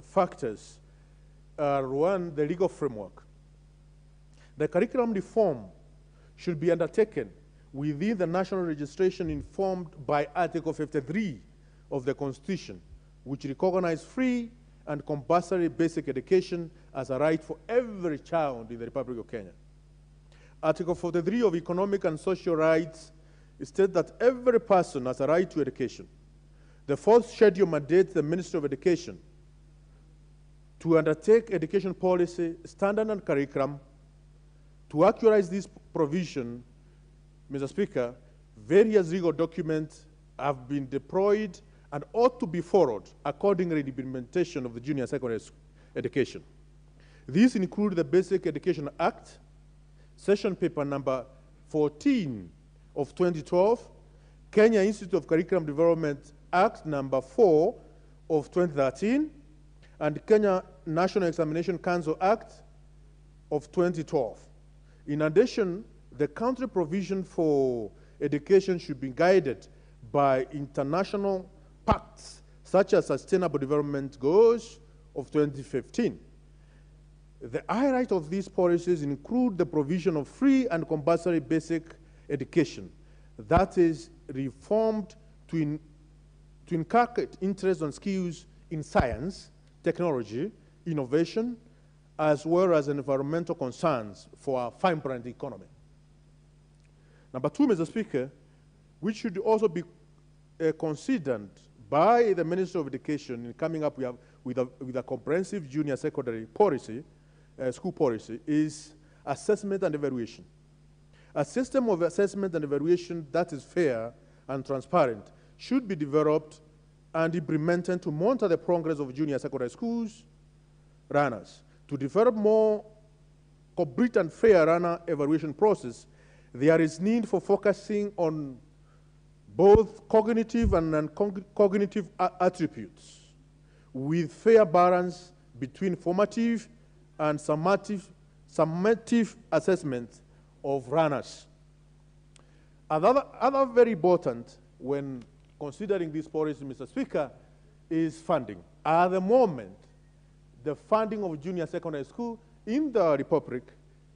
factors are, one, the legal framework. The curriculum reform should be undertaken within the national registration informed by Article 53 of the Constitution, which recognizes free and compulsory basic education as a right for every child in the Republic of Kenya. Article 43 of Economic and Social Rights states that every person has a right to education. The fourth schedule mandates the Ministry of Education to undertake education policy, standard and curriculum. To actualize this provision, Mr. Speaker, various legal documents have been deployed and ought to be followed according to the implementation of the junior secondary education. These include the Basic Education Act, Session Paper number 14 of 2012, Kenya Institute of Curriculum Development Act number 4 of 2013, and Kenya National Examination Council Act of 2012. In addition, the country provision for education should be guided by international pacts, such as Sustainable Development Goals of 2015. The highlight of these policies include the provision of free and compulsory basic education that is reformed to inculcate interest and skills in science, technology, innovation, as well as environmental concerns for our vibrant economy. Number two, Mr. Speaker, which should also be considered by the Ministry of Education in coming up with a comprehensive junior secondary policy, school policy, is assessment and evaluation. A system of assessment and evaluation that is fair and transparent should be developed and implemented to monitor the progress of junior secondary schools runners. To develop more complete and fair runner evaluation process, there is need for focusing on both cognitive and non-cognitive attributes with fair balance between formative and summative assessment of runners. Other very important when considering this policy, Mr. Speaker, is funding. At the moment, the funding of junior secondary school in the Republic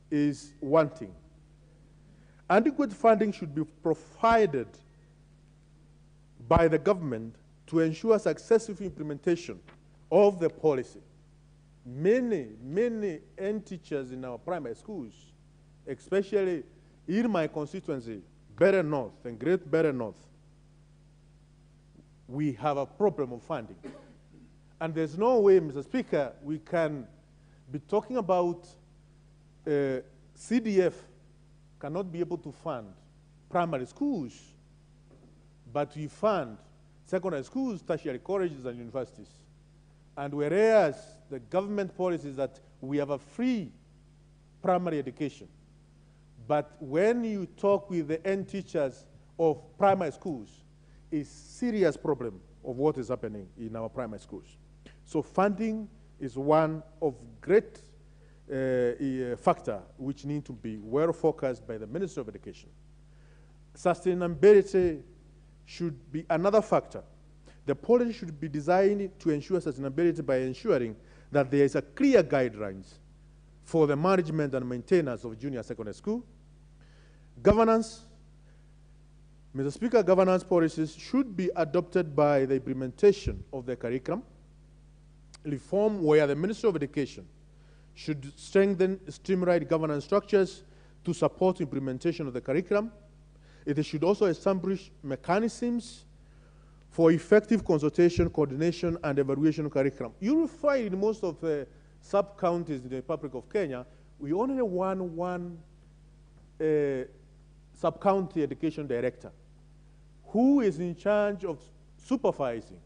is wanting. Adequate funding should be provided by the government to ensure successful implementation of the policy. Many end teachers in our primary schools, especially in my constituency, Better North and Great Better North, we have a problem of funding. And there's no way, Mr. Speaker, we can be talking about CDF cannot be able to fund primary schools, but we fund secondary schools, tertiary colleges, and universities. And whereas the government policy is that we have a free primary education, but when you talk with the end teachers of primary schools, it's a serious problem of what is happening in our primary schools. So funding is one of great factor which need to be well focused by the Ministry of Education. Sustainability should be another factor. The policy should be designed to ensure sustainability by ensuring that there is a clear guidelines for the management and maintenance of junior secondary school, governance, Mr. Speaker, governance policies should be adopted by the implementation of the curriculum, reform where the Ministry of Education should strengthen streamlined governance structures to support implementation of the curriculum. It should also establish mechanisms for effective consultation, coordination, and evaluation of curriculum. You will find in most of the sub-counties in the Republic of Kenya, we only have one sub-county education director who is in charge of supervising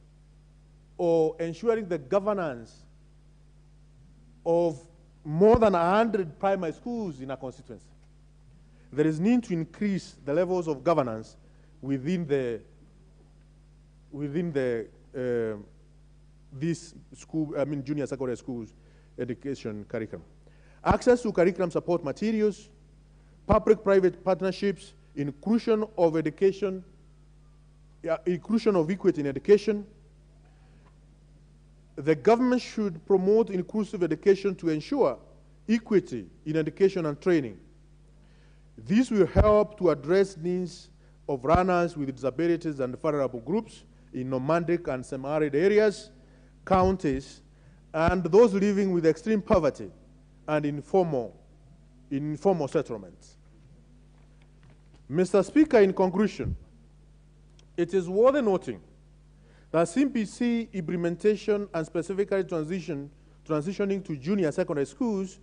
or ensuring the governance of more than 100 primary schools in a constituency. There is need to increase the levels of governance within this school, junior secondary schools education curriculum. Access to curriculum support materials, public-private partnerships, inclusion of education, inclusion of equity in education. The government should promote inclusive education to ensure equity in education and training. This will help to address needs of runners with disabilities and vulnerable groups in nomadic and semi-arid areas, counties, and those living with extreme poverty and informal settlements. Mr. Speaker, in conclusion, it is worth noting that CPC implementation and specifically transitioning to junior secondary schools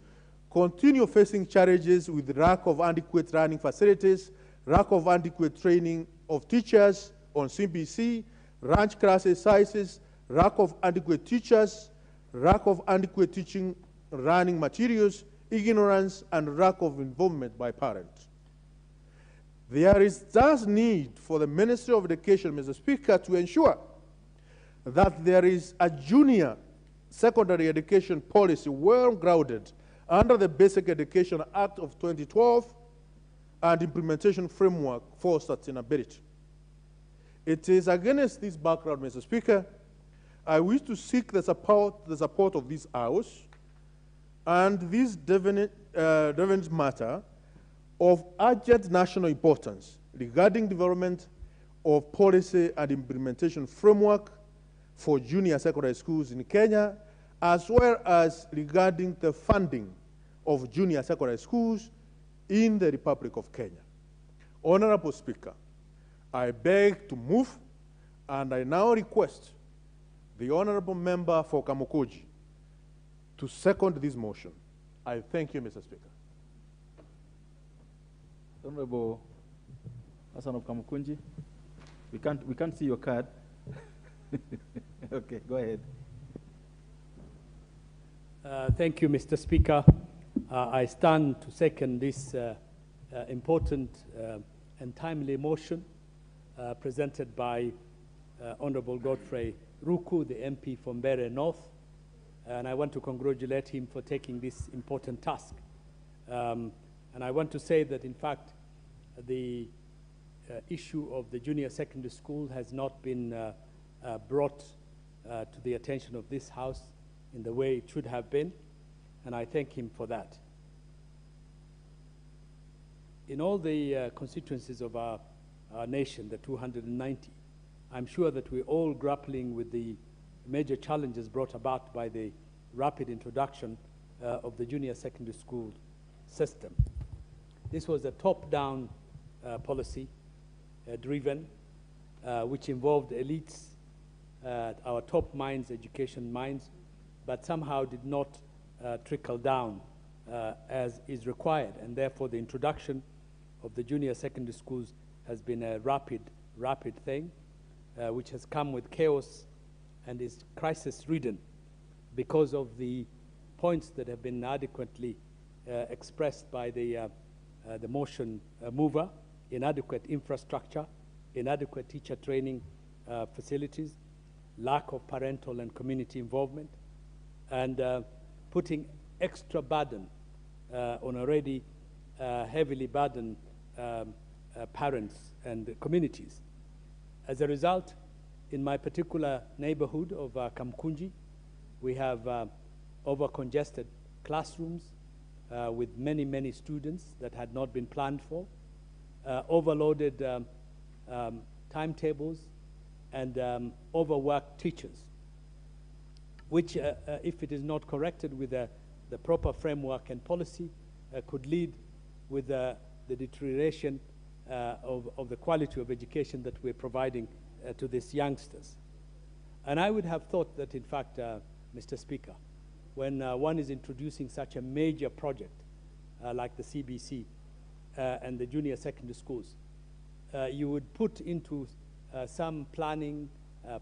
continue facing challenges with lack of adequate running facilities, lack of adequate training of teachers on CPC, large class sizes, lack of adequate teachers, lack of adequate teaching running materials, ignorance, and lack of involvement by parents. There is thus need for the Ministry of Education, Mr. Speaker, to ensure that there is a junior secondary education policy well-grounded under the Basic Education Act of 2012 and implementation framework for sustainability. It is against this background, Mr. Speaker, I wish to seek the support of this House and this definite matter of urgent national importance regarding development of policy and implementation framework for junior secondary schools in Kenya, as well as regarding the funding of junior secondary schools in the Republic of Kenya. Honorable Speaker, I beg to move, and I now request the Honorable Member for Kamukuji to second this motion. I thank you, Mr. Speaker. Honorable Hassan of Kamukunji, we can't see your card. Okay, go ahead. Thank you, Mr. Speaker. I stand to second this important and timely motion presented by Honorable Godfrey Ruku, the MP from Mbeere North, and I want to congratulate him for taking this important task. And I want to say that, in fact, the issue of the junior secondary school has not been brought to the attention of this House in the way it should have been, and I thank him for that. In all the constituencies of our nation, the 290, I'm sure that we're all grappling with the major challenges brought about by the rapid introduction of the junior secondary school system. This was a top-down policy driven, which involved elites, our top minds, education minds, but somehow did not trickle down as is required. And therefore, the introduction of the junior secondary schools has been a rapid thing, which has come with chaos and is crisis-ridden because of the points that have been adequately expressed by the motion mover: inadequate infrastructure, inadequate teacher training facilities, lack of parental and community involvement, and putting extra burden on already heavily burdened parents and communities. As a result, in my particular neighborhood of Kamkunji, we have over-congested classrooms with many students that had not been planned for, overloaded timetables, and overworked teachers, which, if it is not corrected with the proper framework and policy, could lead with the deterioration of the quality of education that we're providing to these youngsters. And I would have thought that, in fact, Mr. Speaker, when one is introducing such a major project like the CBC and the junior secondary schools, you would put into some planning,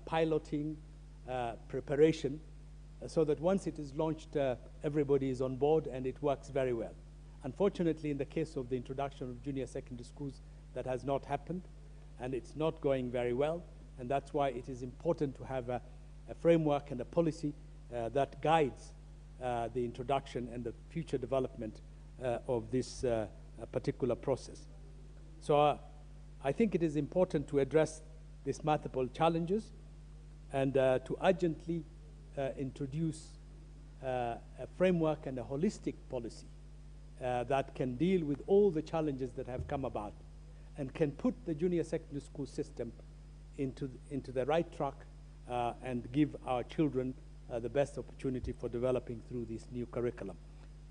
piloting, preparation, so that once it is launched, everybody is on board and it works very well. Unfortunately, in the case of the introduction of junior secondary schools, that has not happened, and it's not going very well, and that's why it is important to have a framework and a policy that guides the introduction and the future development of this particular process. So I think it is important to address these multiple challenges and to urgently introduce a framework and a holistic policy that can deal with all the challenges that have come about and can put the junior secondary school system into the right track and give our children the best opportunity for developing through this new curriculum.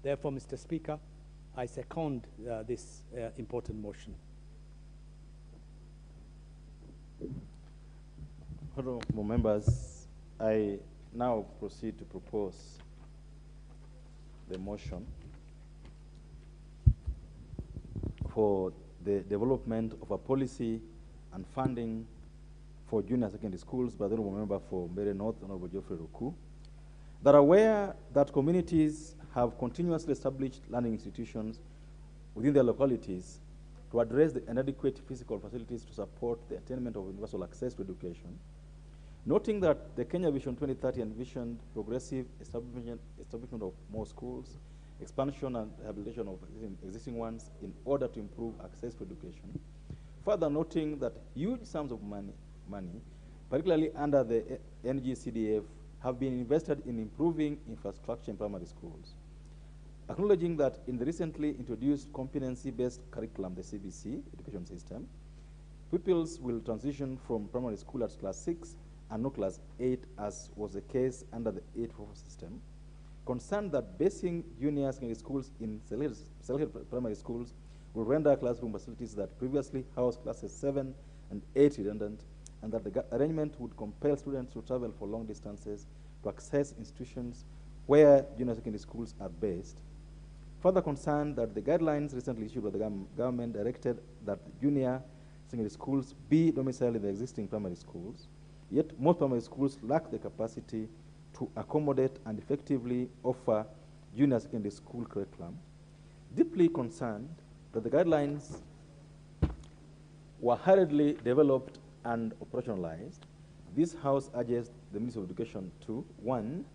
Therefore, Mr. Speaker, I second this important motion. Honourable members, I now proceed to propose the motion for the development of a policy and funding for junior secondary schools by the Honourable Member for Mbere North, Honourable Geoffrey Ruku, that are aware that communities have continuously established learning institutions within their localities to address the inadequate physical facilities to support the attainment of universal access to education, noting that the Kenya Vision 2030 envisioned progressive establishment of more schools, expansion and rehabilitation of existing ones in order to improve access to education. Further noting that huge sums of money, particularly under the NGCDF, have been invested in improving infrastructure in primary schools. Acknowledging that in the recently introduced competency-based curriculum, the CBC education system, pupils will transition from primary school at class 6 and not class 8, as was the case under the 844 system. Concerned that basing junior secondary schools in selected primary schools will render classroom facilities that previously housed classes 7 and 8 redundant, and that the arrangement would compel students to travel for long distances to access institutions where junior secondary schools are based. Further concerned that the guidelines recently issued by the government directed that junior secondary schools be domiciled in the existing primary schools, yet most primary schools lack the capacity to accommodate and effectively offer junior secondary school curriculum. Deeply concerned that the guidelines were hurriedly developed and operationalized, this House urges the Ministry of Education to, 1,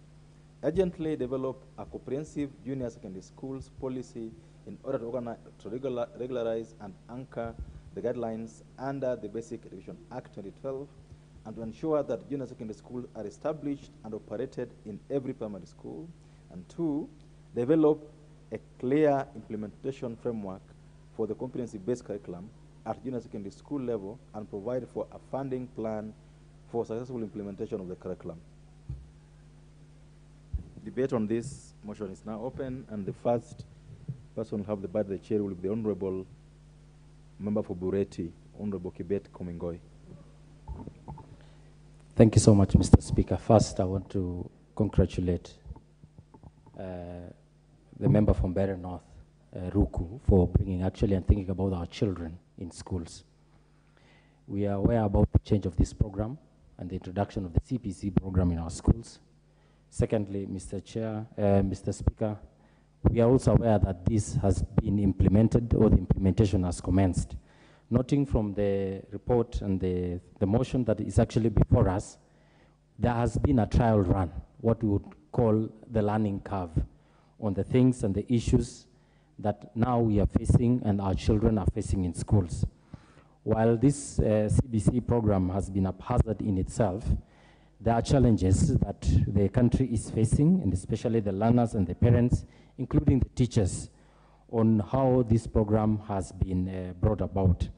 urgently develop a comprehensive junior secondary schools policy in order to regularize and anchor the guidelines under the Basic Education Act 2012, and to ensure that junior secondary schools are established and operated in every primary school, and 2, develop a clear implementation framework for the competency-based curriculum at junior secondary school level and provide for a funding plan for successful implementation of the curriculum. Debate on this motion is now open, and the first person who have the badge of the chair will be the Honourable Member for Bureti, Honourable Kibet Komingoi. Thank you so much, Mr. Speaker. First, I want to congratulate the member from Mbere North, Ruku, for bringing actually and thinking about our children in schools. We are aware about the change of this program and the introduction of the CPC program in our schools. Secondly, Mr. Chair, Mr. Speaker, we are also aware that this has been implemented, or the implementation has commenced. Noting from the report and the motion that is actually before us, there has been a trial run, what we would call the learning curve, on the things and the issues that now we are facing and our children are facing in schools. While this CBC program has been a hazard in itself, there are challenges that the country is facing, and especially the learners and the parents, including the teachers, on how this program has been brought about.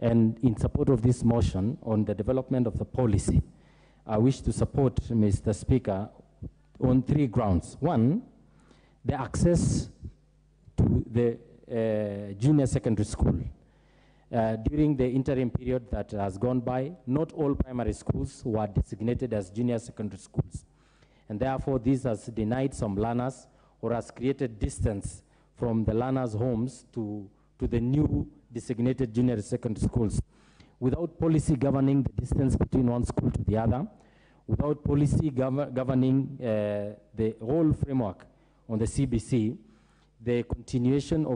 And in support of this motion on the development of the policy, I wish to support Mr. Speaker on 3 grounds. One, the access to the junior secondary school. During the interim period that has gone by, not all primary schools were designated as junior secondary schools. And therefore, this has denied some learners or has created distance from the learners' homes to the new designated junior secondary schools. Without policy governing the distance between one school to the other, without policy governing the whole framework on the CBC, the continuation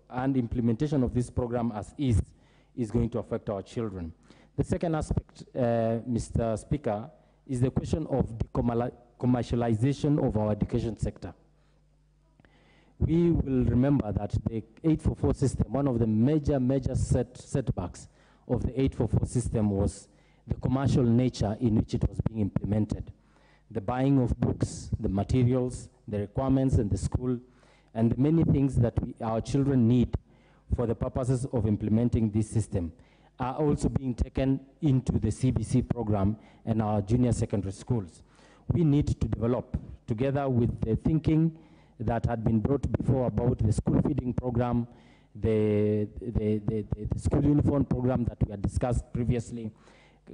and implementation of this program as is going to affect our children. The second aspect, Mr. Speaker, is the question of the commercialization of our education sector. We will remember that the 844 system, one of the major setbacks of the 844 system was the commercial nature in which it was being implemented. The buying of books, the materials, the requirements in the school, and the many things that our children need for the purposes of implementing this system are also being taken into the CBC program and our junior secondary schools. We need to develop, together with the thinking that had been brought before about the school feeding program, the school uniform program that we had discussed previously,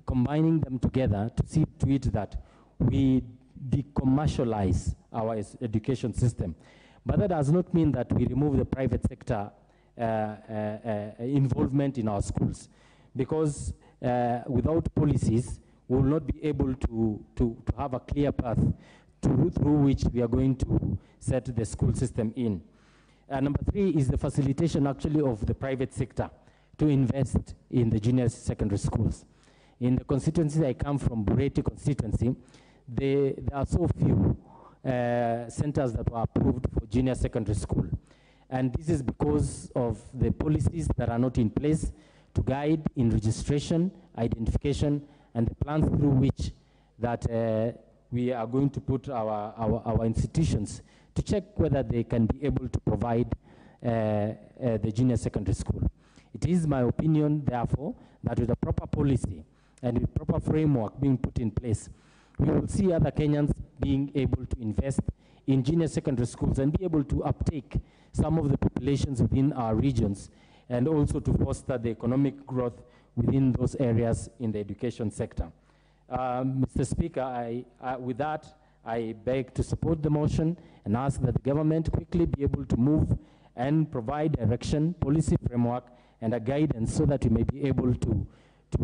combining them together to see to it that we decommercialize our education system. But that does not mean that we remove the private sector involvement in our schools, because without policies, we will not be able to have a clear path through which we are going to set the school system in. Number 3 is the facilitation actually of the private sector to invest in the junior secondary schools. In the constituency I come from, Bureti constituency, there are so few centers that were approved for junior secondary school. And this is because of the policies that are not in place to guide in registration, identification, and the plans through which that we are going to put our institutions to check whether they can be able to provide the junior secondary school. It is my opinion, therefore, that with a proper policy and with proper framework being put in place, we will see other Kenyans being able to invest in junior secondary schools and be able to uptake some of the populations within our regions, and also to foster the economic growth within those areas in the education sector. Mr. Speaker, with that, I beg to support the motion and ask that the government quickly be able to move and provide direction, policy framework, and a guidance so that we may be able to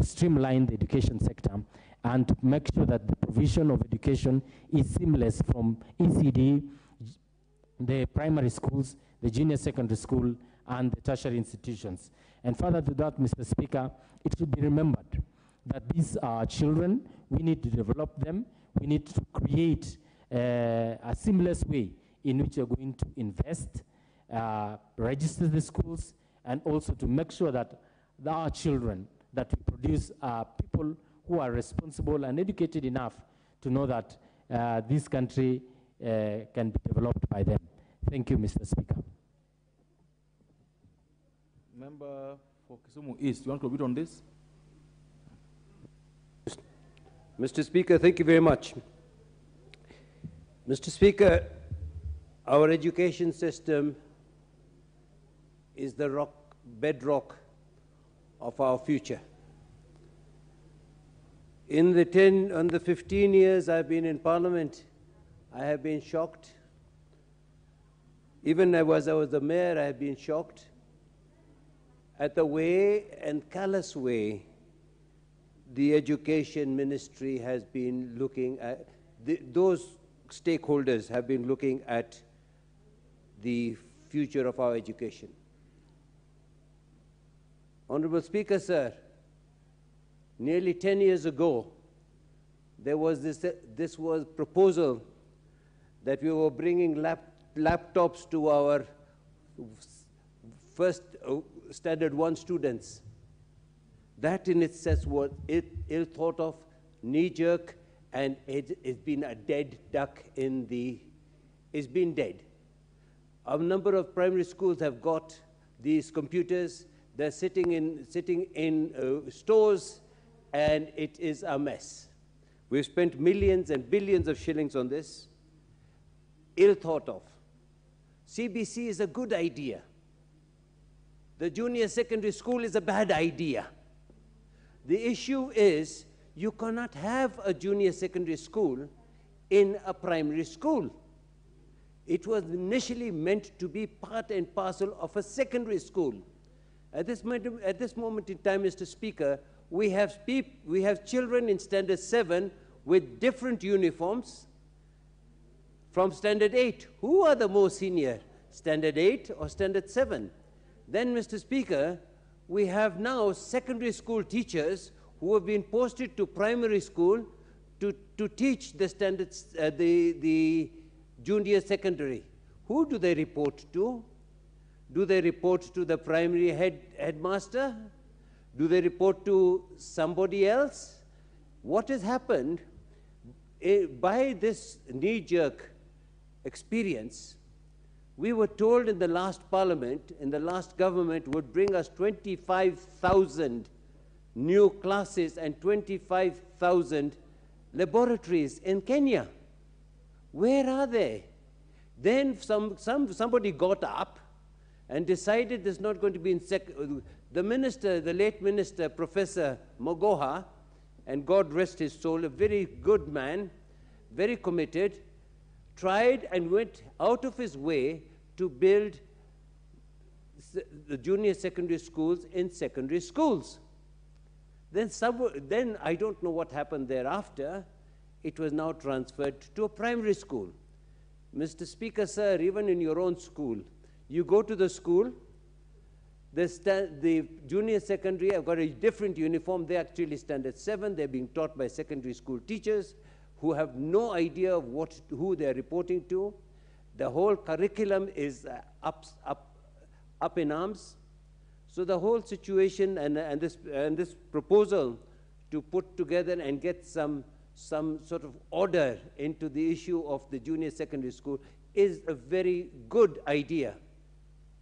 streamline the education sector and to make sure that the provision of education is seamless from ECD, the primary schools, the junior secondary school, and the tertiary institutions. And further to that, Mr. Speaker, it should be remembered that these are children. We need to develop them. We need to create a seamless way in which you're going to invest, register the schools, and also to make sure that our children that we produce are people who are responsible and educated enough to know that this country can be developed by them. Thank you, Mr. Speaker. Member for Kisumu East, you want to comment on this? Mr. Speaker, thank you very much. Mr. Speaker, our education system is the bedrock of our future. In the 15 years I've been in Parliament, I have been shocked. Even as I was the mayor, I have been shocked at the way and callous way the education ministry has been looking at, those stakeholders have been looking at the future of our education. Honorable Speaker, sir, nearly 10 years ago, there was this was proposal that we were bringing laptops to our first standard 1 students. That in itself was ill thought of, knee-jerk, and it's been a dead duck it's been dead. A number of primary schools have got these computers. They're sitting in stores, and it is a mess. We've spent millions and billions of shillings on this, ill thought of. CBC is a good idea. The junior secondary school is a bad idea. The issue is you cannot have a junior secondary school in a primary school. It was initially meant to be part and parcel of a secondary school. At this moment in time, Mr. Speaker, we have children in Standard 7 with different uniforms from Standard 8. Who are the more senior, Standard 8 or Standard 7? Then, Mr. Speaker, we have now secondary school teachers who have been posted to primary school to teach the standards, the junior secondary. Who do they report to? Do they report to the primary headmaster? Do they report to somebody else? What has happened by this knee-jerk experience, we were told in the last parliament, in the last government, would bring us 25,000 new classes and 25,000 laboratories in Kenya. Where are they? Then somebody got up and decided there's not going to be in the minister, the late minister, Professor Mogoha, and God rest his soul, a very good man, very committed, tried and went out of his way to build the junior secondary schools in secondary schools. Then I don't know what happened thereafter. It was now transferred to a primary school. Mr. Speaker, sir, even in your own school, you go to the school, the junior secondary have got a different uniform. They actually Standard 7. They're being taught by secondary school teachers who have no idea of who they're reporting to. The whole curriculum is up in arms. So the whole situation and this proposal to put together and get some sort of order into the issue of the junior secondary school is a very good idea.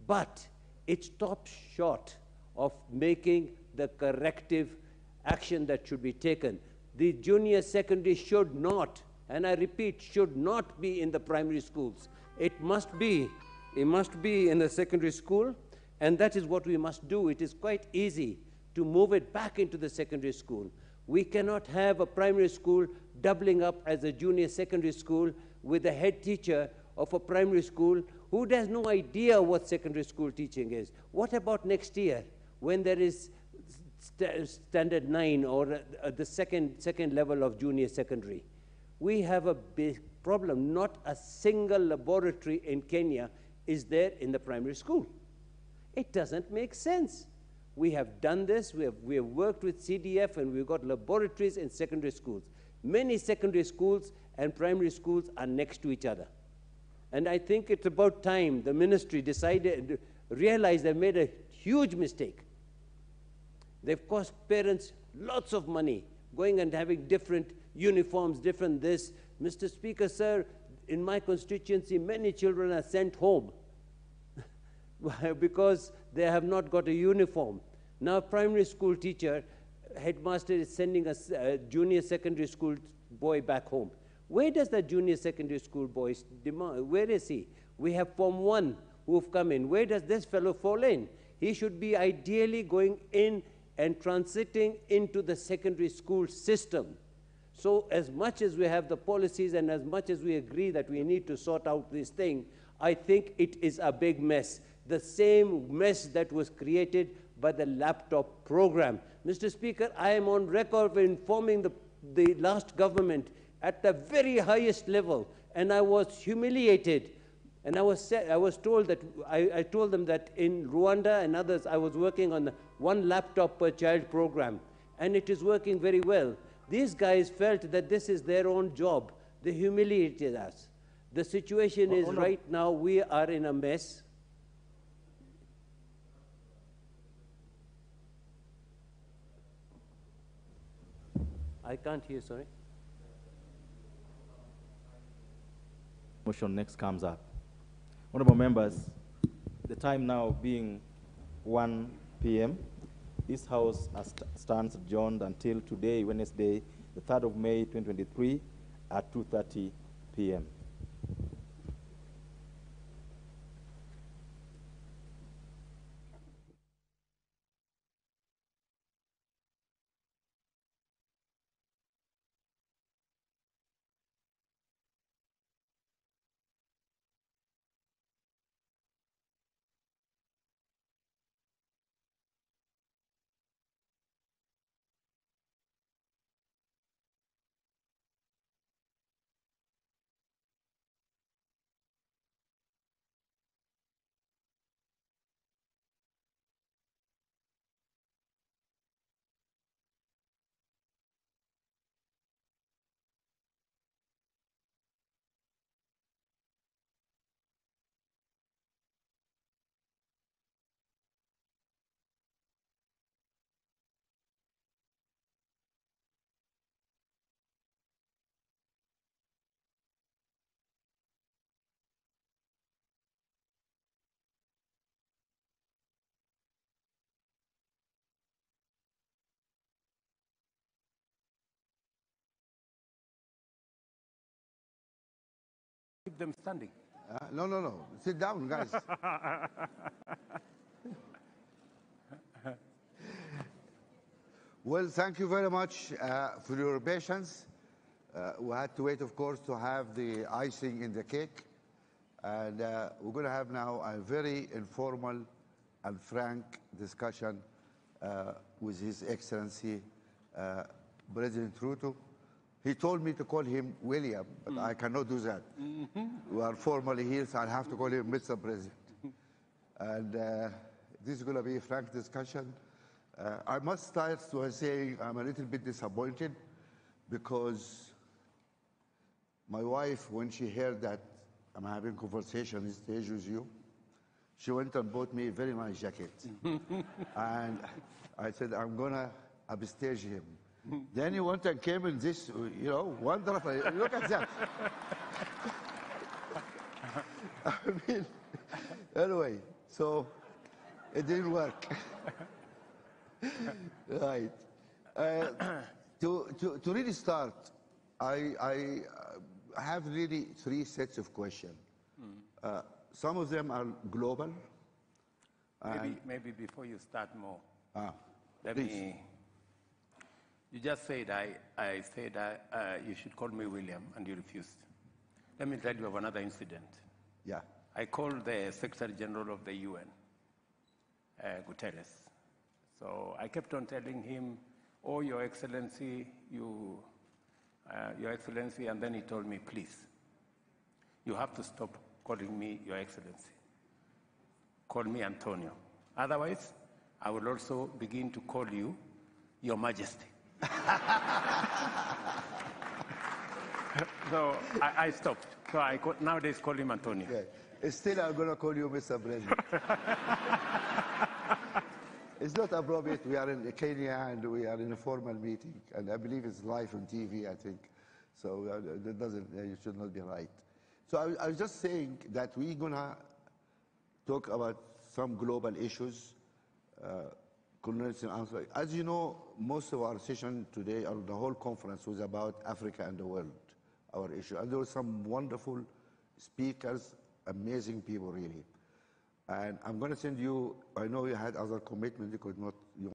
But it stops short of making the corrective action that should be taken. The junior secondary should not, and I repeat, should not be in the primary schools. It must be in the secondary school, and that is what we must do. It is quite easy to move it back into the secondary school. We cannot have a primary school doubling up as a junior secondary school with a head teacher of a primary school who has no idea what secondary school teaching is. What about next year when there is Standard 9 or the second level of junior secondary? We have a big problem. Not a single laboratory in Kenya is there in the primary school. It doesn't make sense. We have done this. We have worked with CDF, and we've got laboratories in secondary schools. Many secondary schools and primary schools are next to each other. And I think it's about time the ministry realized they made a huge mistake. They've cost parents lots of money going and having different uniforms, different this. Mr. Speaker, sir, in my constituency, many children are sent home because they have not got a uniform. Now, primary school teacher, headmaster is sending a junior secondary school boy back home. Where does the junior secondary school boy demand? Where is he? We have Form 1 who've come in. Where does this fellow fall in? He should be ideally going in and transiting into the secondary school system. So as much as we have the policies and as much as we agree that we need to sort out this thing, I think it is a big mess. The same mess that was created by the laptop program. Mr. Speaker, I am on record for informing the last government at the very highest level, and I was humiliated. And I was told that, I told them that in Rwanda and others, I was working on the one laptop per child program, and it is working very well. These guys felt that this is their own job. They humiliated us. The situation is right now, we are in a mess. I can't hear, sorry. Motion next comes up. Honorable members, the time now being 1 p.m. This House stands adjourned until today, Wednesday, the 3rd of May, 2023, at 2:30 p.m. Keep them standing. No. Sit down, guys. Well, thank you very much for your patience. We had to wait, of course, to have the icing in the cake. And we're going to have now a very informal and frank discussion with His Excellency President Ruto. He told me to call him William, but I cannot do that. We are formally here, so I'll have to call him Mr. President. And this is going to be a frank discussion. I must start by saying I'm a little bit disappointed because my wife, when she heard that I'm having a conversation on stage with you, she went and bought me a very nice jacket. And I said, I'm going to upstage him. Then he went and came in this, wonderful. Look at that. I mean, anyway, so it didn't work. Right. To really start, I have really 3 sets of questions. Some of them are global. Maybe before you start more, let please. me. You just said I said you should call me William, and you refused. Let me tell you of another incident. Yeah. I called the Secretary General of the UN, Guterres. So I kept on telling him, "Oh, Your Excellency, Your Excellency," and then he told me, "Please, you have to stop calling me Your Excellency. Call me Antonio. Otherwise, I will also begin to call you Your Majesty." So I stopped. So nowadays call him Antonio. Yeah. Still, I'm going to call you Mr. President. It's not appropriate. We are in Kenya and we are in a formal meeting, and I believe it's live on TV, I think. So that doesn't, it should not be right. So I was just saying that we're going to talk about some global issues. As you know, most of our session today, or the whole conference, was about Africa and the world, our issue. And there were some wonderful speakers, amazing people, really. And I'm going to send you, I know you had other commitments, you could not, you